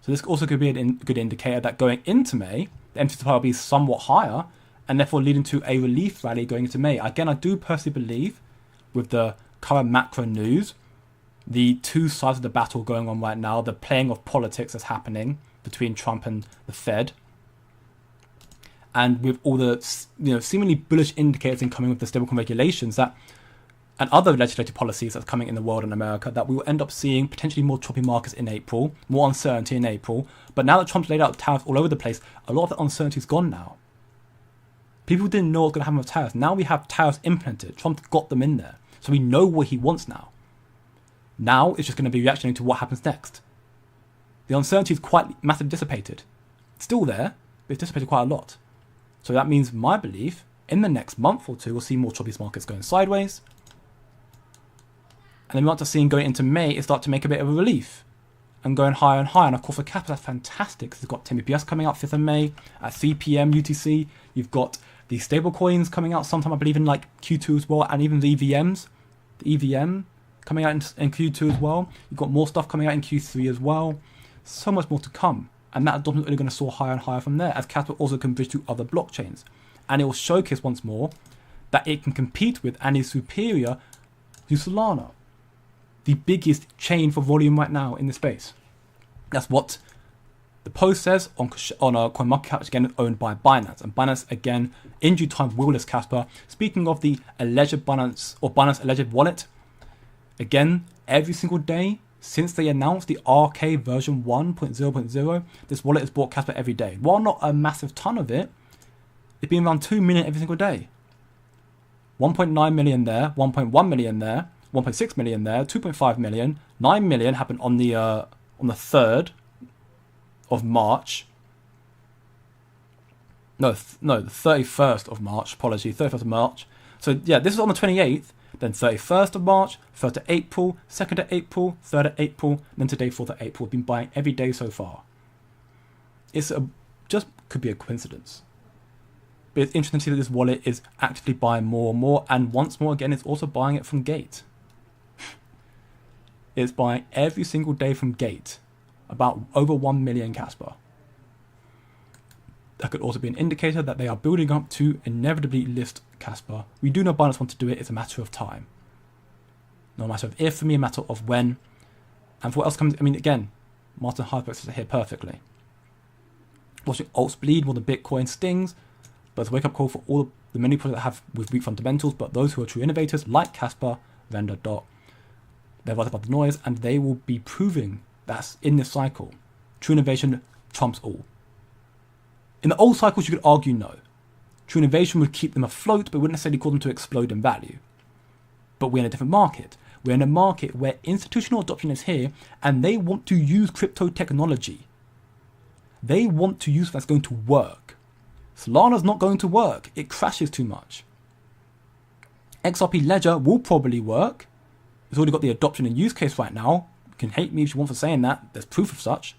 So this also could be a good indicator that going into May, the MT supply will be somewhat higher, and therefore leading to a relief rally going into May. Again, I do personally believe with the current macro news, the two sides of the battle going on right now, the playing of politics that's happening between Trump and the Fed, and with all the seemingly bullish indicators coming with the stablecoin regulations that and other legislative policies that's coming in the world and America, that we will end up seeing potentially more choppy markets in April, more uncertainty in April. But now that Trump's laid out tariffs all over the place, a lot of the uncertainty is gone now. People didn't know what was going to happen with tariffs. Now we have tariffs implemented. Trump got them in there. So we know what he wants now. Now it's just going to be reactioning to what happens next. The uncertainty is quite massively dissipated. It's still there, but it's dissipated quite a lot. So that means my belief, in the next month or two, we'll see more choppy markets going sideways. And then we want to see going into May, it start to make a bit of a relief and going higher and higher. And of course, for Kappa, that's fantastic. It's got 10 BPS coming out 5th of May at 3 p.m. UTC. You've got the stable coins coming out sometime, I believe, in like Q2 as well. And even the EVMs, the EVM coming out in Q2 as well. You've got more stuff coming out in Q3 as well. So much more to come. And that adoption is only going to soar higher and higher from there, as Kaspa also can bridge to other blockchains. And it will showcase once more that it can compete with and is superior to Solana, the biggest chain for volume right now in the space. That's what the post says on CoinMarketCap, which again is owned by Binance. And Binance, again, in due time, will list Kaspa. Speaking of the alleged Binance alleged wallet, again, every single day since they announced the RK version 1.0.0, this wallet has bought Kaspa every day. While not a massive ton of it, it's been around 2 million every single day. 1.9 million there, 1.1 million there, 1.6 million there, 2.5 million, 9 million happened on the 3rd of March. No, the 31st of March, apology, 31st of March. So yeah, this is on the 28th, then 31st of March, 3rd of April, 2nd of April, 3rd of April, then today 4th of April. We've been buying every day so far. Just could be a coincidence. But it's interesting to see that this wallet is actively buying more and more, and once more again, it's also buying it from Gate. It's buying every single day from Gate, about over 1 million Kaspa. That could also be an indicator that they are building up to inevitably list Kaspa. We do know Binance want to do it, it's a matter of time. Not a matter of if for me, a matter of when. And for what else comes, I mean, again, Martin Hartberg says it here perfectly. Watching alts bleed more than Bitcoin stings, but it's a wake-up call for all the many projects that have with weak fundamentals, but those who are true innovators like Kaspa, Vendor, Dot, they're right above the noise, and they will be proving that in this cycle, true innovation trumps all. In the old cycles, you could argue no. True innovation would keep them afloat, but wouldn't necessarily cause them to explode in value. But we're in a different market. We're in a market where institutional adoption is here, and they want to use crypto technology. They want to use that's going to work. Solana's not going to work. It crashes too much. XRP Ledger will probably work. It's already got the adoption and use case right now. You can hate me if you want for saying that. There's proof of such.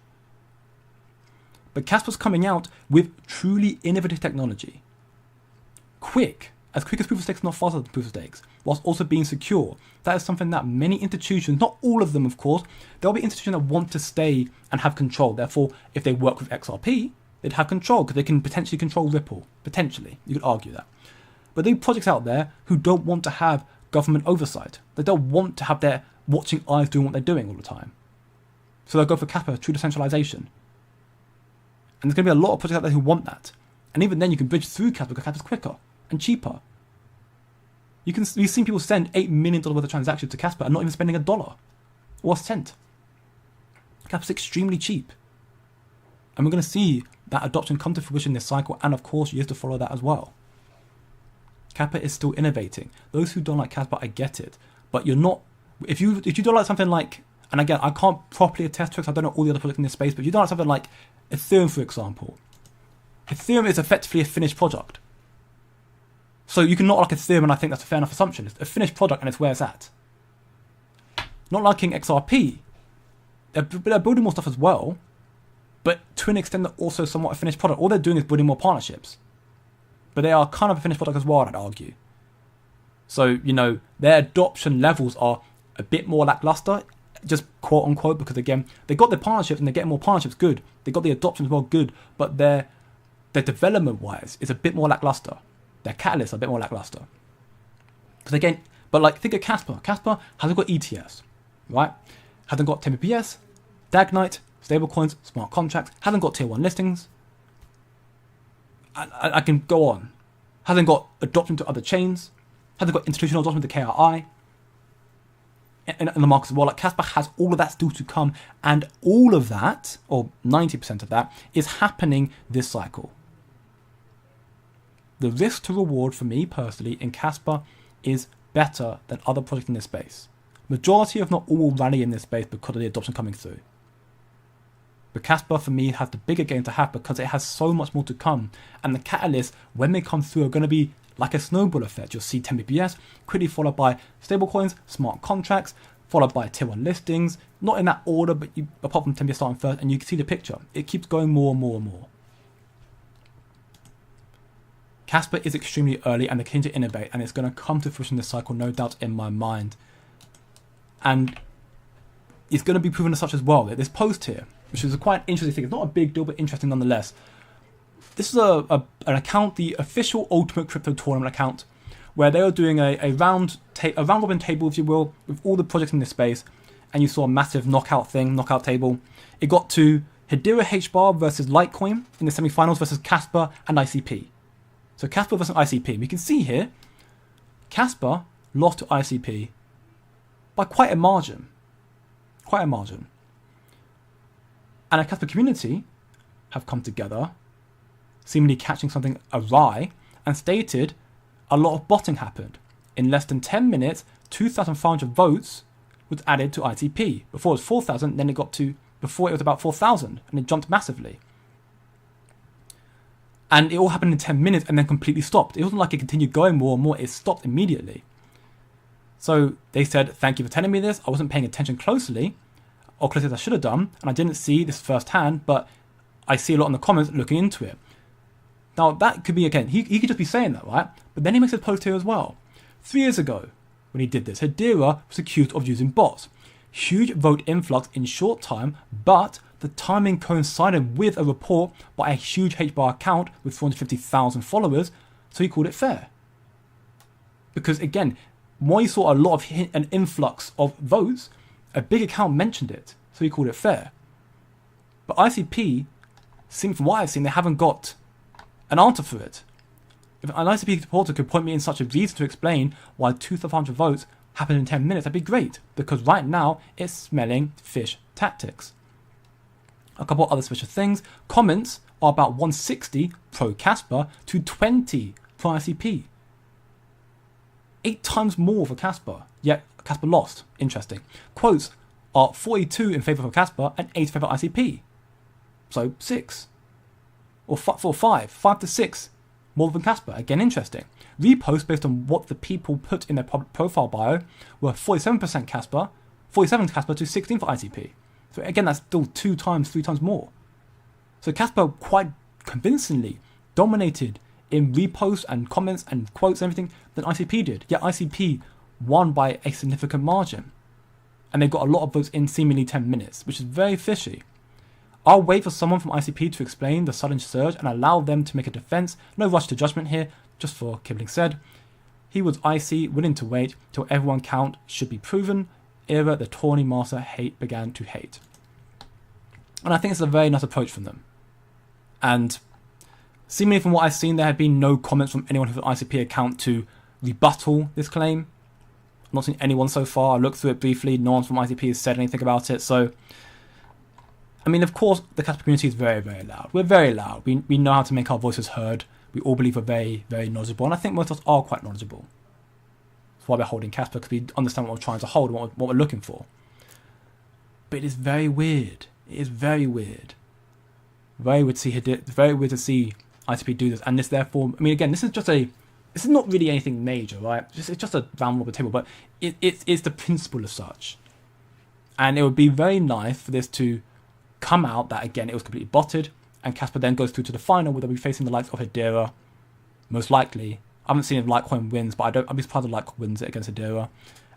But Kaspa's coming out with truly innovative technology. As quick as proof of stakes, not faster than proof of stakes, whilst also being secure. That is something that many institutions, not all of them of course, there'll be institutions that want to stay and have control. Therefore, if they work with XRP, they'd have control because they can potentially control Ripple. Potentially, you could argue that. But there are projects out there who don't want to have government oversight. They don't want to have their watching eyes doing what they're doing all the time. So they'll go for Kaspa, true decentralization. And there's going to be a lot of projects out there who want that. And even then you can bridge through Kaspa because Kaspa's quicker and cheaper. We've seen people send $8 million worth of transactions to Kaspa and not even spending $1 or a cent. Kaspa's extremely cheap. And we're going to see that adoption come to fruition this cycle, and of course years to follow that as well. Kaspa is still innovating. Those who don't like Kaspa, I get it. But you're not, if you don't like something like, and again, I can't properly attest to it because I don't know all the other projects in this space, but if you don't like something like Ethereum, for example, Ethereum is effectively a finished product. So you can not like Ethereum, and I think that's a fair enough assumption. It's a finished product and it's where it's at. Not liking XRP, they're building more stuff as well, but to an extent they're also somewhat a finished product. All they're doing is building more partnerships. But they are kind of a finished product as well, I'd argue. So, their adoption levels are a bit more lackluster, just quote unquote, because again, they got their partnerships and they're getting more partnerships, good. They got the adoption as well, good. But their their development-wise is a bit more lackluster. Their catalysts are a bit more lackluster. Because again, but like think of Kaspa. Kaspa hasn't got ETFs, right? Hasn't got 10 BPS, Dagnite, stablecoins, smart contracts. Hasn't got tier 1 listings. I can go on. Hasn't got adoption to other chains. Hasn't got institutional adoption to KRI. In the markets as well. Like Kaspa has all of that still to come, and all of that, or 90% of that, is happening this cycle. The risk to reward for me personally in Kaspa is better than other projects in this space. Majority, if not all, rally in this space because of the adoption coming through. But Kaspa for me has the bigger game to have because it has so much more to come, and the catalysts when they come through are going to be like a snowball effect. You'll see 10 BPS quickly followed by stablecoins, smart contracts, followed by tier 1 listings, not in that order, but apart from 10 BPS starting first, and you can see the picture. It keeps going more and more and more. Kaspa is extremely early and they continue to innovate, and it's going to come to fruition this cycle, no doubt in my mind. And it's going to be proven as such as well. This post here, which is a quite interesting thing. It's not a big deal, but interesting nonetheless. This is an account, the official Ultimate Crypto Tournament account, where they are doing a round robin table, if you will, with all the projects in this space. And you saw a massive knockout table. It got to Hedera HBAR versus Litecoin in the semifinals versus Kaspa and ICP. So Kaspa versus ICP. We can see here, Kaspa lost to ICP by quite a margin. And the Kaspa community have come together, seemingly catching something awry, and stated a lot of botting happened. In less than 10 minutes, 2,500 votes was added to ICP. Before it was 4,000, then it got to, before it was about 4,000, and it jumped massively. And it all happened in 10 minutes and then completely stopped. It wasn't like it continued going more and more, it stopped immediately. So they said, thank you for telling me this. I wasn't paying attention closely, or closely as I should have done, and I didn't see this firsthand, but I see a lot in the comments looking into it. Now that could be, again, he could just be saying that, right? But then he makes a post here as well. 3 years ago, when he did this, Hedera was accused of using bots. Huge vote influx in short time, but the timing coincided with a report by a huge HBAR account with 450,000 followers, so he called it fair. Because again, when he saw a lot of an influx of votes, a big account mentioned it, so he called it fair. But ICP, from what I've seen, they haven't got an answer for it. If an ICP supporter could point me in such a reason to explain why 2,500 votes happened in 10 minutes, that'd be great, because right now it's smelling fish tactics. A couple of other special things. Comments are about 160 pro Kaspa to 20 pro ICP. 8 times more for Kaspa, yet Kaspa lost. Interesting. Quotes are 42 in favour of Kaspa and 8 in favour of ICP. So 6. Or 5 to 6 more than Kaspa. Again, interesting. Reposts based on what the people put in their profile bio were 47% Kaspa, 47 Kaspa to 16 for ICP. So again, that's still 2 times, 3 times more. So Kaspa quite convincingly dominated in reposts and comments and quotes and everything than ICP did. Yet ICP won by a significant margin. And they got a lot of votes in seemingly 10 minutes, which is very fishy. I'll wait for someone from ICP to explain the sudden surge and allow them to make a defense. No rush to judgment here, just for Kibling said. He was IC, willing to wait till everyone count should be proven. Era the tourney master began to hate. And I think it's a very nice approach from them. And seemingly from what I've seen, there have been no comments from anyone with an ICP account to rebuttal this claim. I've not seen anyone so far. I looked through it briefly. No one from ICP has said anything about it. So, I mean, of course, the Kaspa community is very, very loud. We're very loud. We know how to make our voices heard. We all believe we're very, very knowledgeable. And I think most of us are quite knowledgeable. That's why we're holding Kaspa, because we understand what we're trying to hold, what we're looking for. But it is very weird. It is very weird. Very weird to see ICP do this. And this therefore, I mean, again, this is not really anything major, right? It's just a round robin table, but it's the principle of such. And it would be very nice for this to come out that, again, it was completely botted, and Kaspa then goes through to the final, where they'll be facing the likes of Hedera, most likely. I haven't seen if Litecoin wins, but I'd be surprised if Litecoin wins it against Hedera.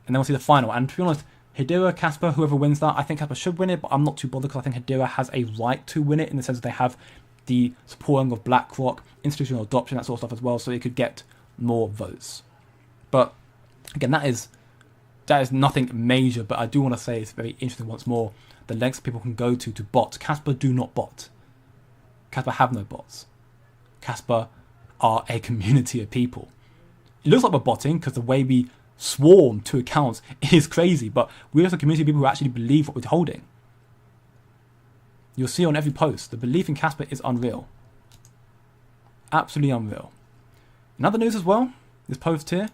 And then we'll see the final. And to be honest, Hedera, Kaspa, whoever wins that, I think Kaspa should win it, but I'm not too bothered because I think Hedera has a right to win it in the sense that they have the supporting of BlackRock, institutional adoption, that sort of stuff as well, so it could get more votes. But again, that is nothing major, but I do want to say it's very interesting once more, the lengths people can go to bot. Kaspa do not bot. Kaspa have no bots. Kaspa are a community of people. It looks like we're botting because the way we swarm to accounts is crazy, but we're just a community of people who actually believe what we're holding. You'll see on every post, the belief in Kaspa is unreal. Absolutely unreal. In other news as well, this post here,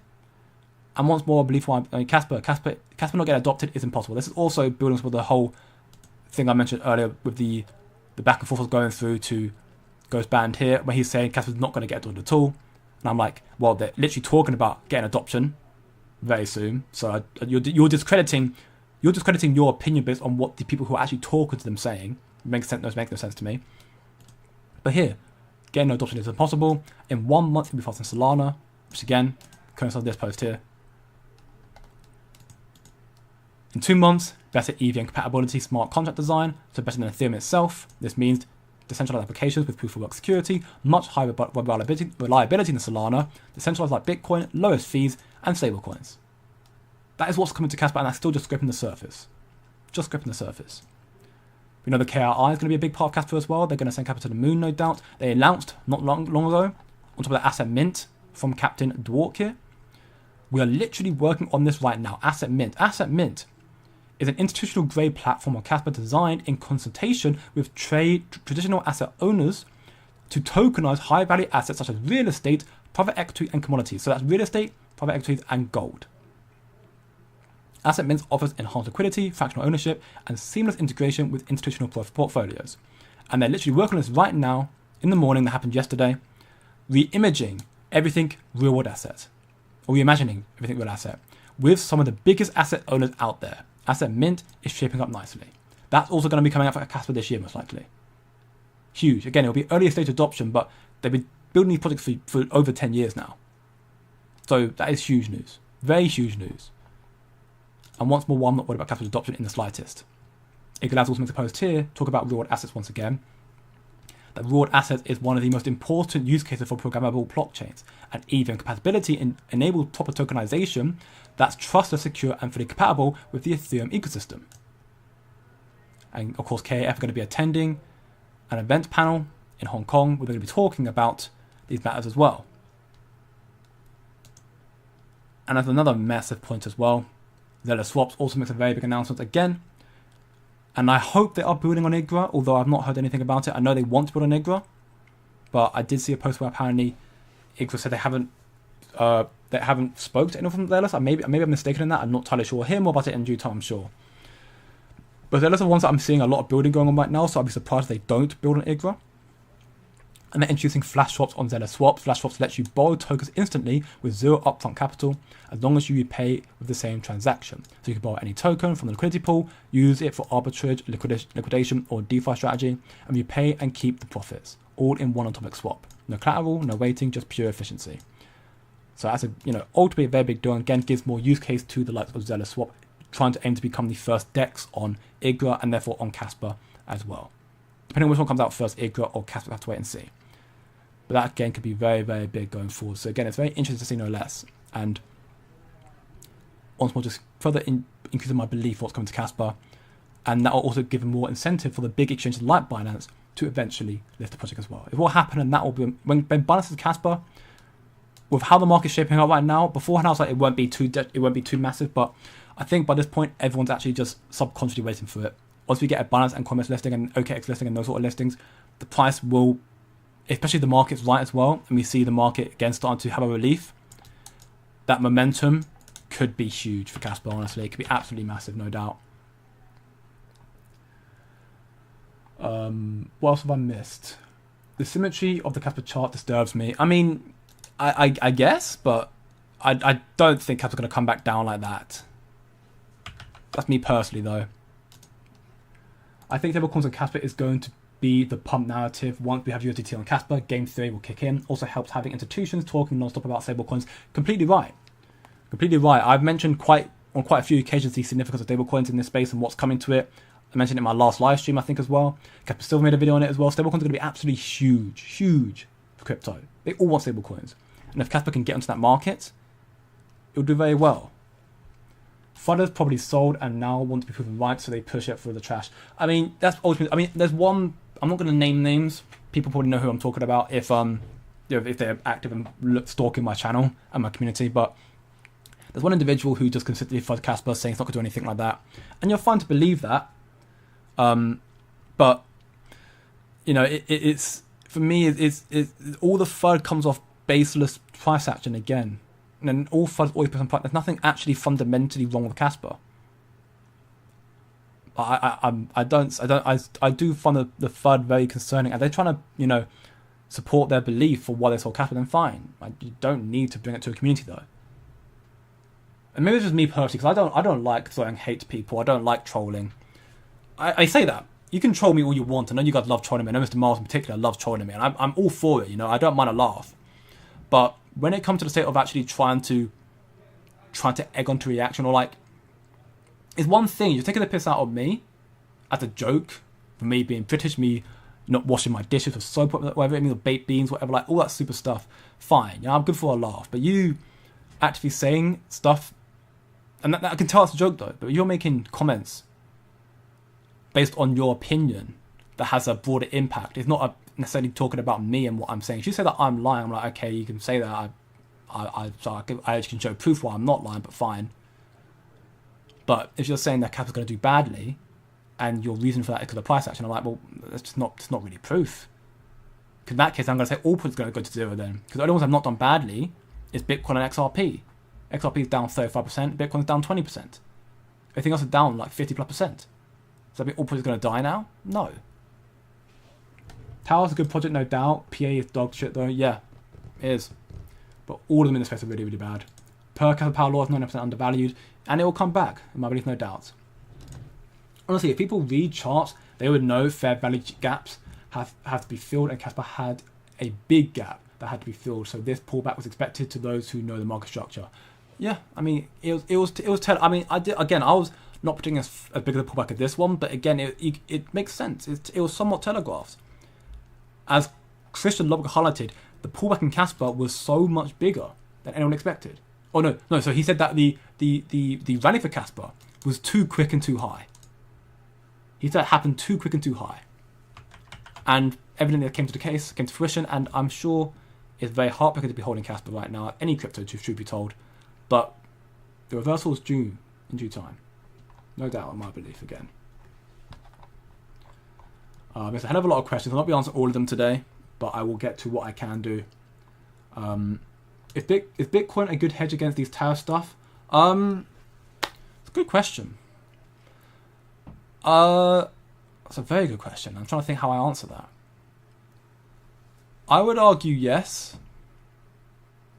and once more, I believe Kaspa not getting adopted is impossible. This is also building with the whole thing I mentioned earlier with the back and forth I was going through to Ghost Band here, where he's saying Kaspa's not going to get adopted at all. And I'm like, well, they're literally talking about getting adoption very soon. So you're discrediting your opinion based on what the people who are actually talking to them saying. Makes no sense to me. But here, getting no adoption is impossible. In 1 month, it'll be faster than Solana, which again, coincides with this post here. In 2 months, better EVM compatibility, smart contract design, so better than Ethereum itself. This means decentralized applications with proof of work security, much higher reliability than Solana, decentralized like Bitcoin, lowest fees, and stablecoins. That is what's coming to Kaspa, and that's still just scraping the surface. Just scraping the surface. We know the KRI is going to be a big part of Kaspa as well. They're going to send Kaspa to the moon, no doubt. They announced not long ago, on top of the asset mint from Captain Dwark here. We are literally working on this right now. Asset mint. Asset mint is an institutional grade platform on Kaspa designed in consultation with traditional asset owners to tokenize high value assets such as real estate, private equity, and commodities. So that's real estate, private equities, and gold. Asset Mint offers enhanced liquidity, fractional ownership, and seamless integration with institutional portfolios. And they're literally working on this right now, in the morning, that happened yesterday, re-imaging everything real world asset, or reimagining everything real asset, with some of the biggest asset owners out there. Asset Mint is shaping up nicely. That's also going to be coming out for Kaspa this year, most likely. Huge. Again, it'll be earlier stage adoption, but they've been building these projects for over 10 years now. So that is huge news. Very huge news. And once more, I'm not worried about Kaspa's adoption in the slightest. Eagle also makes a post here, talk about real-world assets once again. That real-world assets is one of the most important use cases for programmable blockchains, and EVM compatibility enables proper tokenization that's trustless, secure, and fully compatible with the Ethereum ecosystem. And of course, KAF are going to be attending an event panel in Hong Kong where they're going to be talking about these matters as well. And as another massive point as well, Zealous Swaps also makes a very big announcement again. And I hope they are building on IGRA, although I've not heard anything about it. I know they want to build on IGRA, but I did see a post where apparently IGRA said they haven't spoke to anyone from Zealous. Maybe I'm mistaken in that. I'm not entirely sure. We'll hear more about it in due time, I'm sure. But Zealous are the ones that I'm seeing a lot of building going on right now, so I'd be surprised if they don't build on IGRA. And they're introducing flash swaps on Zealous Swaps. Flash swaps let you borrow tokens instantly with zero upfront capital as long as you repay with the same transaction. So you can borrow any token from the liquidity pool, use it for arbitrage, liquidation, or DeFi strategy, and repay and keep the profits, all in one atomic swap. No collateral, no waiting, just pure efficiency. So that's ultimately a very big deal, and again gives more use case to the likes of Zealous Swap, trying to aim to become the first DEX on IGRA and therefore on Kaspa as well. Depending on which one comes out first, IGRA or Kaspa, we'll have to wait and see. But that again could be very, very big going forward. So again, it's very interesting to see no less. And once more, just further increasing my belief in what's coming to Kaspa. And that will also give more incentive for the big exchanges like Binance to eventually lift the project as well. It will happen, and that will be when Binance is Kaspa, with how the market's shaping up right now. Beforehand, I was like, it won't be too massive. But I think by this point, everyone's actually just subconsciously waiting for it. Once we get a Binance and Coinbase listing and OKX listing and those sort of listings, the price will, especially the market's right as well, and we see the market again starting to have a relief, that momentum could be huge for Kaspa, honestly. It could be absolutely massive, no doubt. What else have I missed? The symmetry of the Kaspa chart disturbs me. I mean, I guess, but I don't think Kaspa's going to come back down like that. That's me personally, though. I think stablecoins on Kaspa is going to be the pump narrative. Once we have USDT on Kaspa, game theory will kick in. Also helps having institutions talking non-stop about stablecoins. Completely right. Completely right. I've mentioned on quite a few occasions the significance of stablecoins in this space and what's coming to it. I mentioned it in my last live stream, I think, as well. Kaspa Silver made a video on it as well. Stablecoins are going to be absolutely huge for crypto. They all want stablecoins. And if Kaspa can get onto that market, it'll do very well. FUDers probably sold and now want to be proven right, so they push it through the trash. I mean, that's ultimately. I mean, there's one. I'm not going to name names. People probably know who I'm talking about if they're active and stalking my channel and my community. But there's one individual who just consistently FUD Kaspa, saying it's not going to do anything like that, and you're fine to believe that. But you know, it's for me. It's all the FUD comes off baseless price action again. And then all FUDs always become price. There's nothing actually fundamentally wrong with Kaspa. I do find the FUD very concerning, and they're trying to, you know, support their belief for why they sold Kaspa. Then fine, you don't need to bring it to a community though. And maybe it's just me personally, because I don't like throwing hate to people. I don't like trolling. I say that. You can troll me all you want. I know you guys love trolling me. I know Mr. Miles in particular loves trolling me, and I'm all for it. You know, I don't mind a laugh. But when it comes to the state of actually trying to egg onto reaction, or like, it's one thing, you're taking the piss out of me as a joke for me being British, me not washing my dishes with soap, whatever it means, or baked beans, whatever, like all that super stuff. Fine, you know, I'm good for a laugh. But you actually saying stuff, and that I can tell it's a joke though, but you're making comments based on your opinion that has a broader impact. It's not necessarily talking about me and what I'm saying. If you say that I'm lying, I'm like, okay, you can say that. I can show proof why I'm not lying, but fine. But if you're saying that Kaspa's going to do badly, and your reason for that is because of price action, I'm like, well, it's not really proof. Because in that case, I'm going to say all points are going to go to zero then. Because the only ones I've not done badly is Bitcoin and XRP. XRP is down 35%, Bitcoin's down 20%. Everything else is down like 50+%. So I mean, all points are going to die now? No. Tower's a good project, no doubt. PA is dog shit though. Yeah, it is. But all of them in the space are really, really bad. Per Kaspa Power Law is 90% undervalued, and it will come back, in my belief, no doubt. Honestly, if people read charts, they would know fair value gaps have to be filled, and Kaspa had a big gap that had to be filled. So this pullback was expected to those who know the market structure. Yeah, I mean, it was. I mean, I was not putting as big of a pullback as this one, but again, it makes sense. It was somewhat telegraphed. As Christian Lobby highlighted, the pullback in Kaspa was so much bigger than anyone expected. Oh no. So he said that the rally for Kaspa was too quick and too high. He said it happened too quick and too high, and evidently it came to fruition. And I'm sure it's very heartbreaking to be holding Kaspa right now. Any crypto, truth be told, but the reversal is due in due time, no doubt, in my belief again. There's a hell of a lot of questions. I'll not be answering all of them today, but I will get to what I can do. Is Bitcoin a good hedge against these tariff stuff? It's a good question. That's a very good question. I'm trying to think how I answer that. I would argue yes,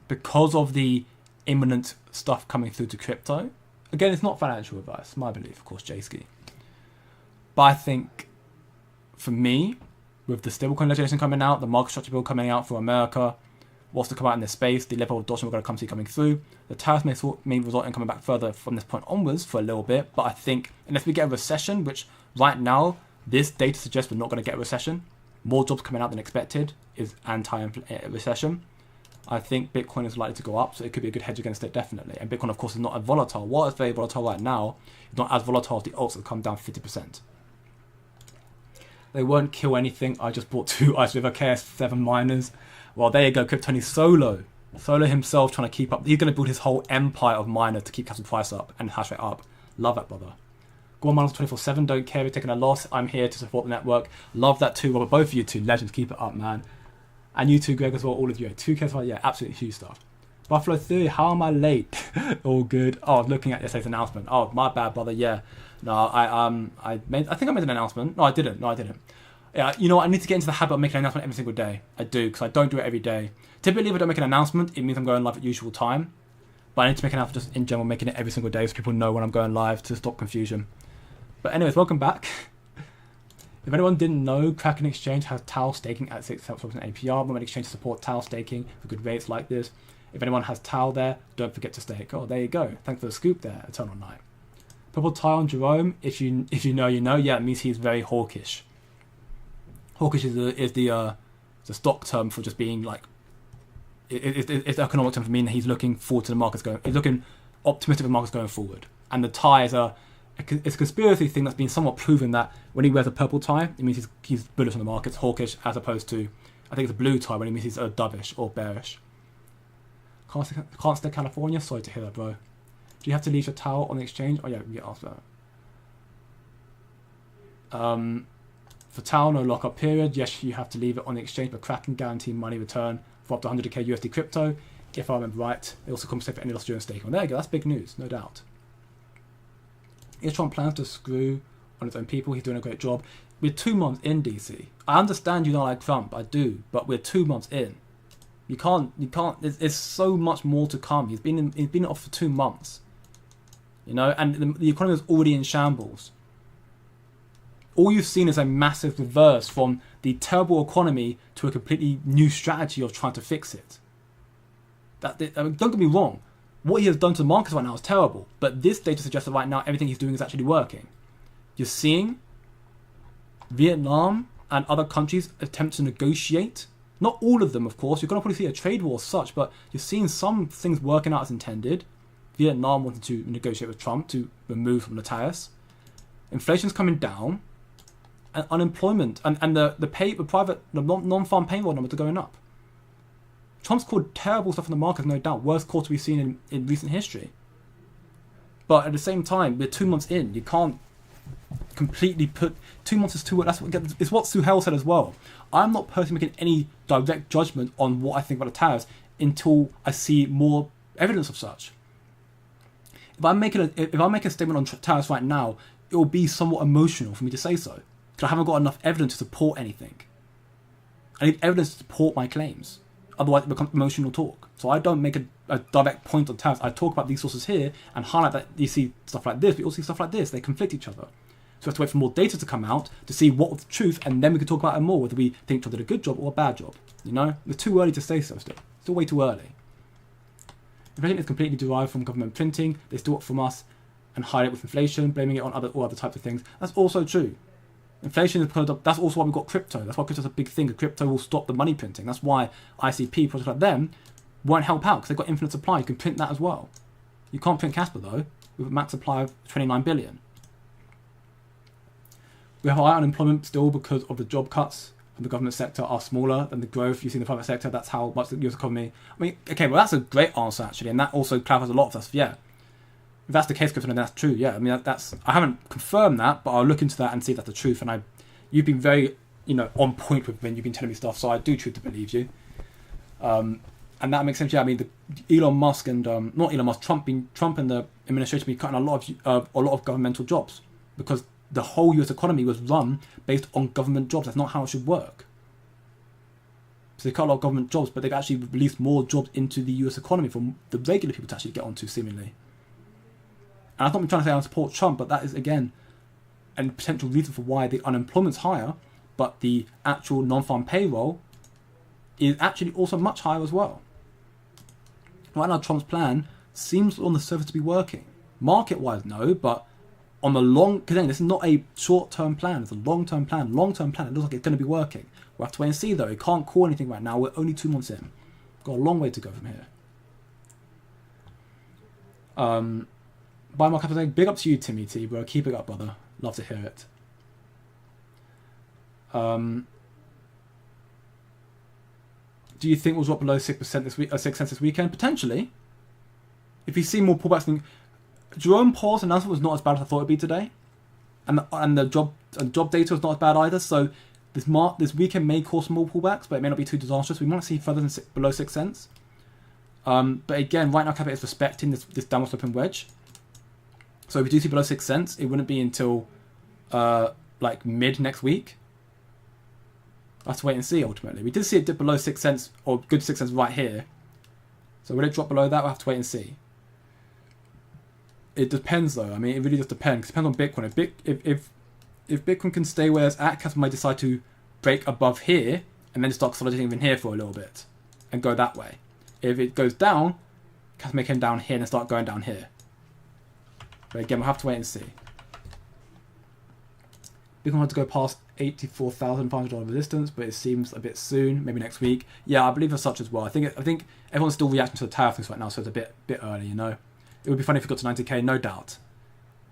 because of the imminent stuff coming through to crypto. Again, it's not financial advice, my belief, of course, J-Ski. But I think, for me, with the stablecoin legislation coming out, the market structure bill coming out for America, what's to come out in this space, the level of adoption we're going to come see coming through, the tariffs may result in coming back further from this point onwards for a little bit, but I think unless we get a recession, which right now this data suggests we're not going to get a recession, more jobs coming out than expected is anti-recession. I think Bitcoin is likely to go up, so it could be a good hedge against it, definitely. And Bitcoin, of course, is not as volatile. What is very volatile right now is not as volatile as the alts that come down 50%. They won't kill anything. I just bought 2 Ice River KS7 miners. Well, there you go. Kryptoni's solo himself trying to keep up. He's going to build his whole empire of miners to keep capital price up and hash rate up. Love that, brother. Go on, miners 24/7. Don't care if you're taking a loss. I'm here to support the network. Love that too, Robert. Both of you two legends. Keep it up, man. And you too, Greg, as well. All of you. 2K as well. Yeah, absolutely huge stuff. Buffalo Theory. How am I late? All good. Oh, I was looking at yesterday's announcement. Oh, my bad, brother. Yeah. No, I think I made an announcement. No, I didn't. Yeah, you know what? I need to get into the habit of making an announcement every single day. I do, because I don't do it every day. Typically, if I don't make an announcement, it means I'm going live at usual time. But I need to make an announcement just in general, making it every single day so people know when I'm going live to stop confusion. But anyways, welcome back. If anyone didn't know, Kraken Exchange has TAL staking at 6 cents an APR. Moment Exchange to support TAL staking for good rates like this. If anyone has TAL there, don't forget to stake. Oh, there you go. Thanks for the scoop there, Eternal Night. Purple tie on Jerome. If you know, you know. Yeah, it means he's very hawkish. Hawkish is the stock term for just being like. It's the economic term for meaning he's looking forward to the markets going. He's looking optimistic of the markets going forward. And the tie is it's a conspiracy thing that's been somewhat proven that when he wears a purple tie, it means he's bullish on the markets, hawkish, as opposed to, I think it's a blue tie when it means he's dovish or bearish. Can't stay California? Sorry to hear that, bro. Do you have to leave your towel on the exchange? Oh yeah, we can get asked that. For towel, no lockup period. Yes, you have to leave it on the exchange, but Kraken guarantee money return for up to 100k USD crypto. If I remember right, they also compensate for any loss during staking. Well, there you go, that's big news, no doubt. Is Trump plans to screw on his own people? He's doing a great job. We're 2 months in, DC. I understand you don't like Trump, I do, but we're 2 months in. You can't. There's so much more to come. He's been off for 2 months, you know, and the economy is already in shambles. All you've seen is a massive reverse from the terrible economy to a completely new strategy of trying to fix it. Don't get me wrong. What he has done to the markets right now is terrible, but this data suggests that right now everything he's doing is actually working. You're seeing Vietnam and other countries attempt to negotiate. Not all of them, of course. You're going to probably see a trade war as such, but you're seeing some things working out as intended. Vietnam wanted to negotiate with Trump to remove from the tariffs. Inflation's coming down, and unemployment and the non-farm payroll numbers are going up. Trump's called terrible stuff in the market, no doubt. Worst quarter we've seen in recent history. But at the same time, we're 2 months in. You can't completely put 2 months is too. It's what Suhail said as well. I'm not personally making any direct judgment on what I think about the tariffs until I see more evidence of such. If I'm making a statement on tariffs right now, it will be somewhat emotional for me to say so, because I haven't got enough evidence to support anything. I need evidence to support my claims. Otherwise, it becomes emotional talk. So I don't make a direct point on tariffs. I talk about these sources here and highlight that you see stuff like this, but you also see stuff like this. They conflict each other. So we have to wait for more data to come out to see what was the truth, and then we can talk about it more, whether we think Trump did a good job or a bad job. You know? It's too early to say so still. Still way too early. Inflation is completely derived from government printing. They steal it from us and hide it with inflation, blaming it on all other types of things. That's also true. Inflation is because that's also why we've got crypto. That's why crypto's a big thing. Crypto will stop the money printing. That's why ICP, projects like them, won't help out, because they've got infinite supply. You can print that as well. You can't print Kaspa, though, with a max supply of 29 billion. We have high unemployment still because of the job cuts from the government sector are smaller than the growth you see in the private sector. That's how much the US economy... I mean, okay, well, that's a great answer, actually, and that also clarifies a lot of stuff. Yeah. If that's the case, then that's true. Yeah, I mean, that's I haven't confirmed that, but I'll look into that and see if that's the truth. And you've been very, on point with when you've been telling me stuff, so I do choose to believe you. And that makes sense. Yeah, I mean, Elon Musk and not Elon Musk, Trump and the administration be cutting a lot of governmental jobs, because the whole US economy was run based on government jobs. That's not how it should work. So they cut a lot of government jobs, but they've actually released more jobs into the US economy for the regular people to actually get onto, seemingly. And I've not been trying to say I support Trump, but that is, again, a potential reason for why the unemployment's higher, but the actual non-farm payroll is actually also much higher as well. Right now, Trump's plan seems on the surface to be working. Market-wise, no, but on the long... Because this is not a short-term plan, it's a long-term plan. Long-term plan, it looks like it's going to be working. We'll have to wait and see, though. We can't call anything right now. We're only 2 months in. Got a long way to go from here. Buy more capital. Big up to you, Timmy T, bro. Keep it up, brother. Love to hear it. Do you think we'll drop below 6% this week? 6 cents this weekend? Potentially. If you see more pullbacks than Jerome Powell's announcement was not as bad as I thought it'd be today, and the job data was not as bad either. So this weekend may cause some more pullbacks, but it may not be too disastrous. We might see further than below 6 cents. But again, right now, Capital is respecting this downward sloping wedge. So if we do see below 6 cents, it wouldn't be until like mid next week. We'll have to wait and see, ultimately. We did see it dip below 6 cents, or good 6 cents right here. So will it drop below that? We'll have to wait and see. It depends, though. I mean, it really does depend. It depends on Bitcoin. If Bitcoin can stay where it's at, Kaspa might decide to break above here, and then just start consolidating even here for a little bit, and go that way. If it goes down, Kaspa may come down here and start going down here. But again, we'll have to wait and see. Bitcoin had to go past $84,500 resistance, but it seems a bit soon, maybe next week. Yeah, I believe as such as well. I think everyone's still reacting to the tariff things right now, so it's a bit early, you know. It would be funny if we got to 90k, no doubt.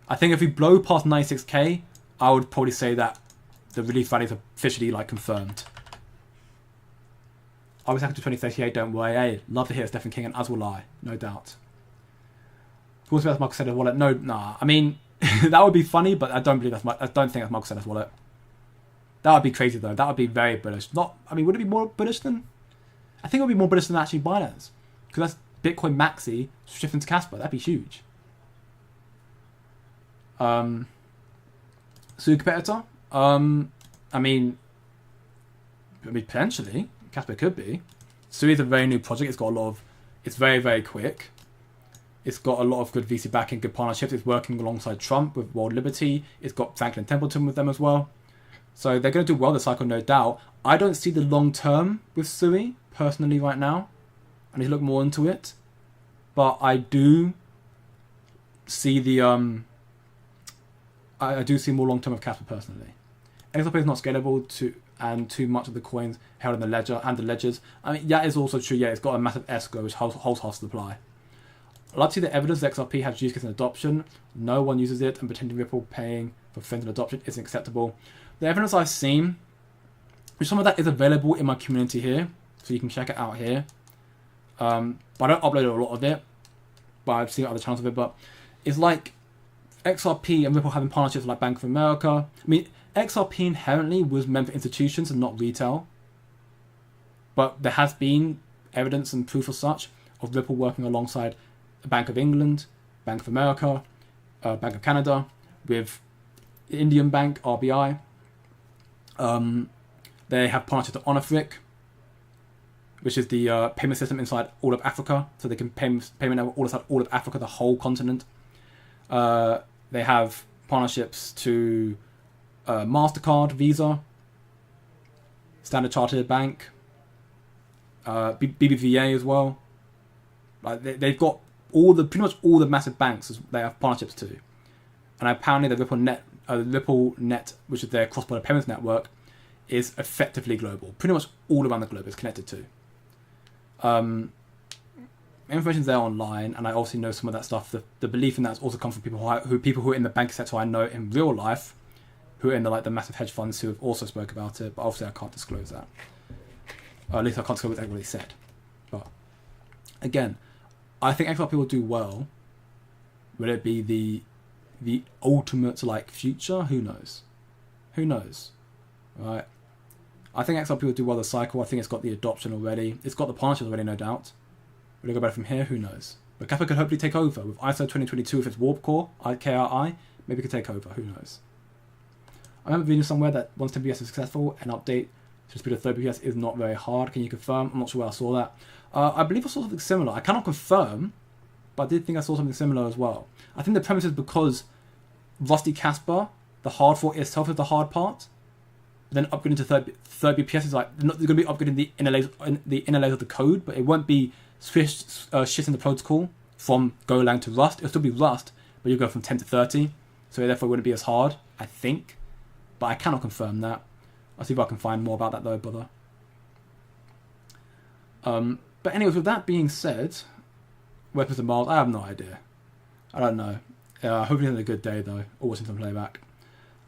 I think if we blow past 96k, I would probably say that the relief rally is officially like confirmed. I was happy to 2038, don't worry. Hey, love to hear Stephen King, and as will I, no doubt. Who wants to be Mark Crescendo's wallet? No, nah. I mean, that would be funny, but I don't think that's Mark Crescendo's wallet. That would be crazy though. That would be very bullish. Would it be more bullish than? I think it would be more bullish than actually Binance, because that's Bitcoin Maxi shifting to Kaspa. That'd be huge. So competitor. Potentially Kaspa could be. Sui is a very new project. It's got a lot of. It's very, very quick. It's got a lot of good VC backing, good partnerships. It's working alongside Trump with World Liberty. It's got Franklin Templeton with them as well. So they're going to do well this cycle, no doubt. I don't see the long term with Sui personally right now. I need to look more into it. But I do see the I do see more long term of Kaspa personally. XRP is not scalable and too much of the coins held in the ledger and the ledgers. I mean, that is also true. Yeah, it's got a massive escrow which holds half supply. I'd like to see the evidence that XRP has use case and adoption. No one uses it, and pretending Ripple paying for friends and adoption isn't acceptable. The evidence I've seen, which some of that is available in my community here, so you can check it out here. But I don't upload a lot of it, but I've seen other channels of it. But it's like XRP and Ripple having partnerships like Bank of America. I mean, XRP inherently was meant for institutions and not retail. But there has been evidence and proof of such of Ripple working alongside the Bank of England, Bank of America, Bank of Canada, with Indian Bank, RBI. They have partnerships with Honorific, which is the payment system inside all of Africa, so they can payment all of Africa, the whole continent. They have partnerships to MasterCard, Visa, Standard Chartered Bank, BBVA as well. Like they've got pretty much all the massive banks they have partnerships to, and apparently the Ripple Net, which is their cross-border payments network, is effectively global. Pretty much all around the globe it's connected to. Information's there online, and I also know some of that stuff. The belief in that's also come from people who are in the banking sector I know in real life, who are in the massive hedge funds who have also spoke about it. But obviously I can't disclose that. Or at least I can't disclose what everybody said. But again, I think XRP will do well. Will it be the ultimate future? Who knows? Who knows? Right. I think XRP will do well the cycle. I think it's got the adoption already. It's got the partnerships already, no doubt. Will it go better from here? Who knows? But Kaspa could hopefully take over. With ISO 2022, if it's Warp Core, KRI, maybe it could take over. Who knows? I remember reading somewhere that once 10 BPS is successful, an update to the speed of 30 BPS is not very hard. Can you confirm? I'm not sure where I saw that. I believe I saw something similar. I cannot confirm, but I did think I saw something similar as well. I think the premise is because Rusty Kaspa, the hard fork itself is the hard part. Then upgrading to 30 BPS is they're going to be upgrading the inner layers of the code, but it won't be shifting the protocol from Golang to Rust. It'll still be Rust, but you'll go from 10 to 30, so therefore it wouldn't be as hard, I think. But I cannot confirm that. I'll see if I can find more about that though, brother. But anyways, with that being said, Weapons of Mars, I have no idea. I don't know. Hopefully it's a good day though, or watching some playback.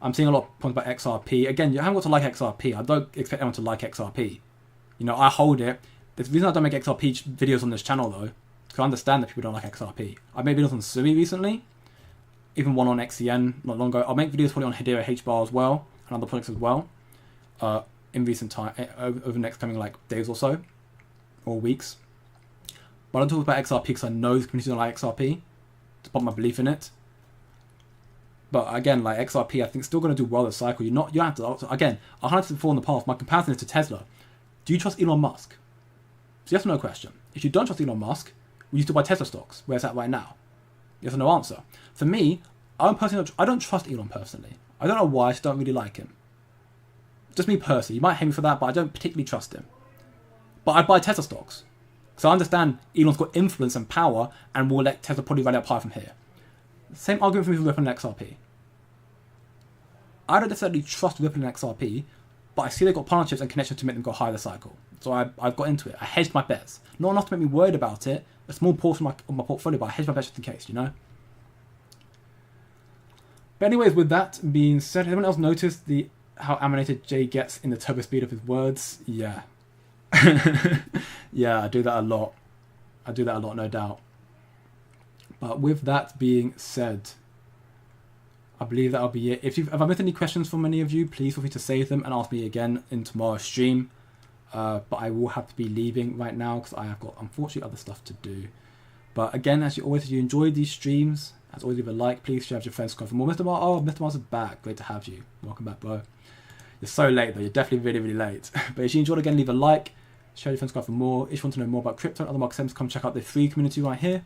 I'm seeing a lot of points about XRP. Again, you haven't got to like XRP. I don't expect anyone to like XRP. I hold it. The reason I don't make XRP videos on this channel though, because I understand that people don't like XRP. I've made videos on Sui recently, even one on XCN not long ago. I'll make videos probably on Hedera HBAR as well, and other products as well, in recent time, over the next coming days or so, or weeks. But I don't talk about XRP because I know the community don't like XRP, despite my belief in it. But again, XRP, I think still going to do well this cycle. You don't have to. Again, I highlighted before in the past. My comparison is to Tesla. Do you trust Elon Musk? It's yes or no question. If you don't trust Elon Musk, will you still buy Tesla stocks? Where's that right now? Yes or no answer. For me, I don't trust Elon personally. I don't know why. I just don't really like him. Just me personally. You might hate me for that, but I don't particularly trust him. But I buy Tesla stocks. So I understand Elon's got influence and power and will let Tesla probably rally up high from here. Same argument for me with Ripple and XRP. I don't necessarily trust Ripple and XRP, but I see they've got partnerships and connections to make them go higher the cycle. So I've got into it. I hedged my bets. Not enough to make me worried about it. A small portion of my portfolio, but I hedged my bets just in case, you know? But anyways, with that being said, has anyone else noticed how animated Jay gets in the turbo speed of his words? Yeah. Yeah, I do that a lot. No doubt. But with that being said, I believe that'll be it. If I missed any questions from any of you, please feel free to save them and ask me again in tomorrow's stream. But I will have to be leaving right now because I have got, unfortunately, other stuff to do. But again, as you always, if you enjoyed these streams, as always, leave a like. Please share with your friends. For more. Mr. Mars, Mr. Mars is back. Great to have you. Welcome back, bro. You're so late, though. You're definitely really, really late. But if you enjoyed, again, leave a like. Share with your friends for more. If you want to know more about crypto and other market segments, come check out the free community right here.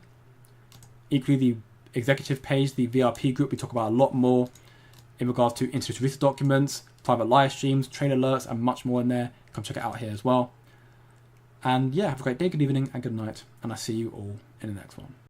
Equally, the executive page, the VRP group, we talk about a lot more in regards to institutional research documents, private live streams, trade alerts, and much more in there. Come check it out here as well. And yeah, have a great day, good evening, and good night. And I'll see you all in the next one.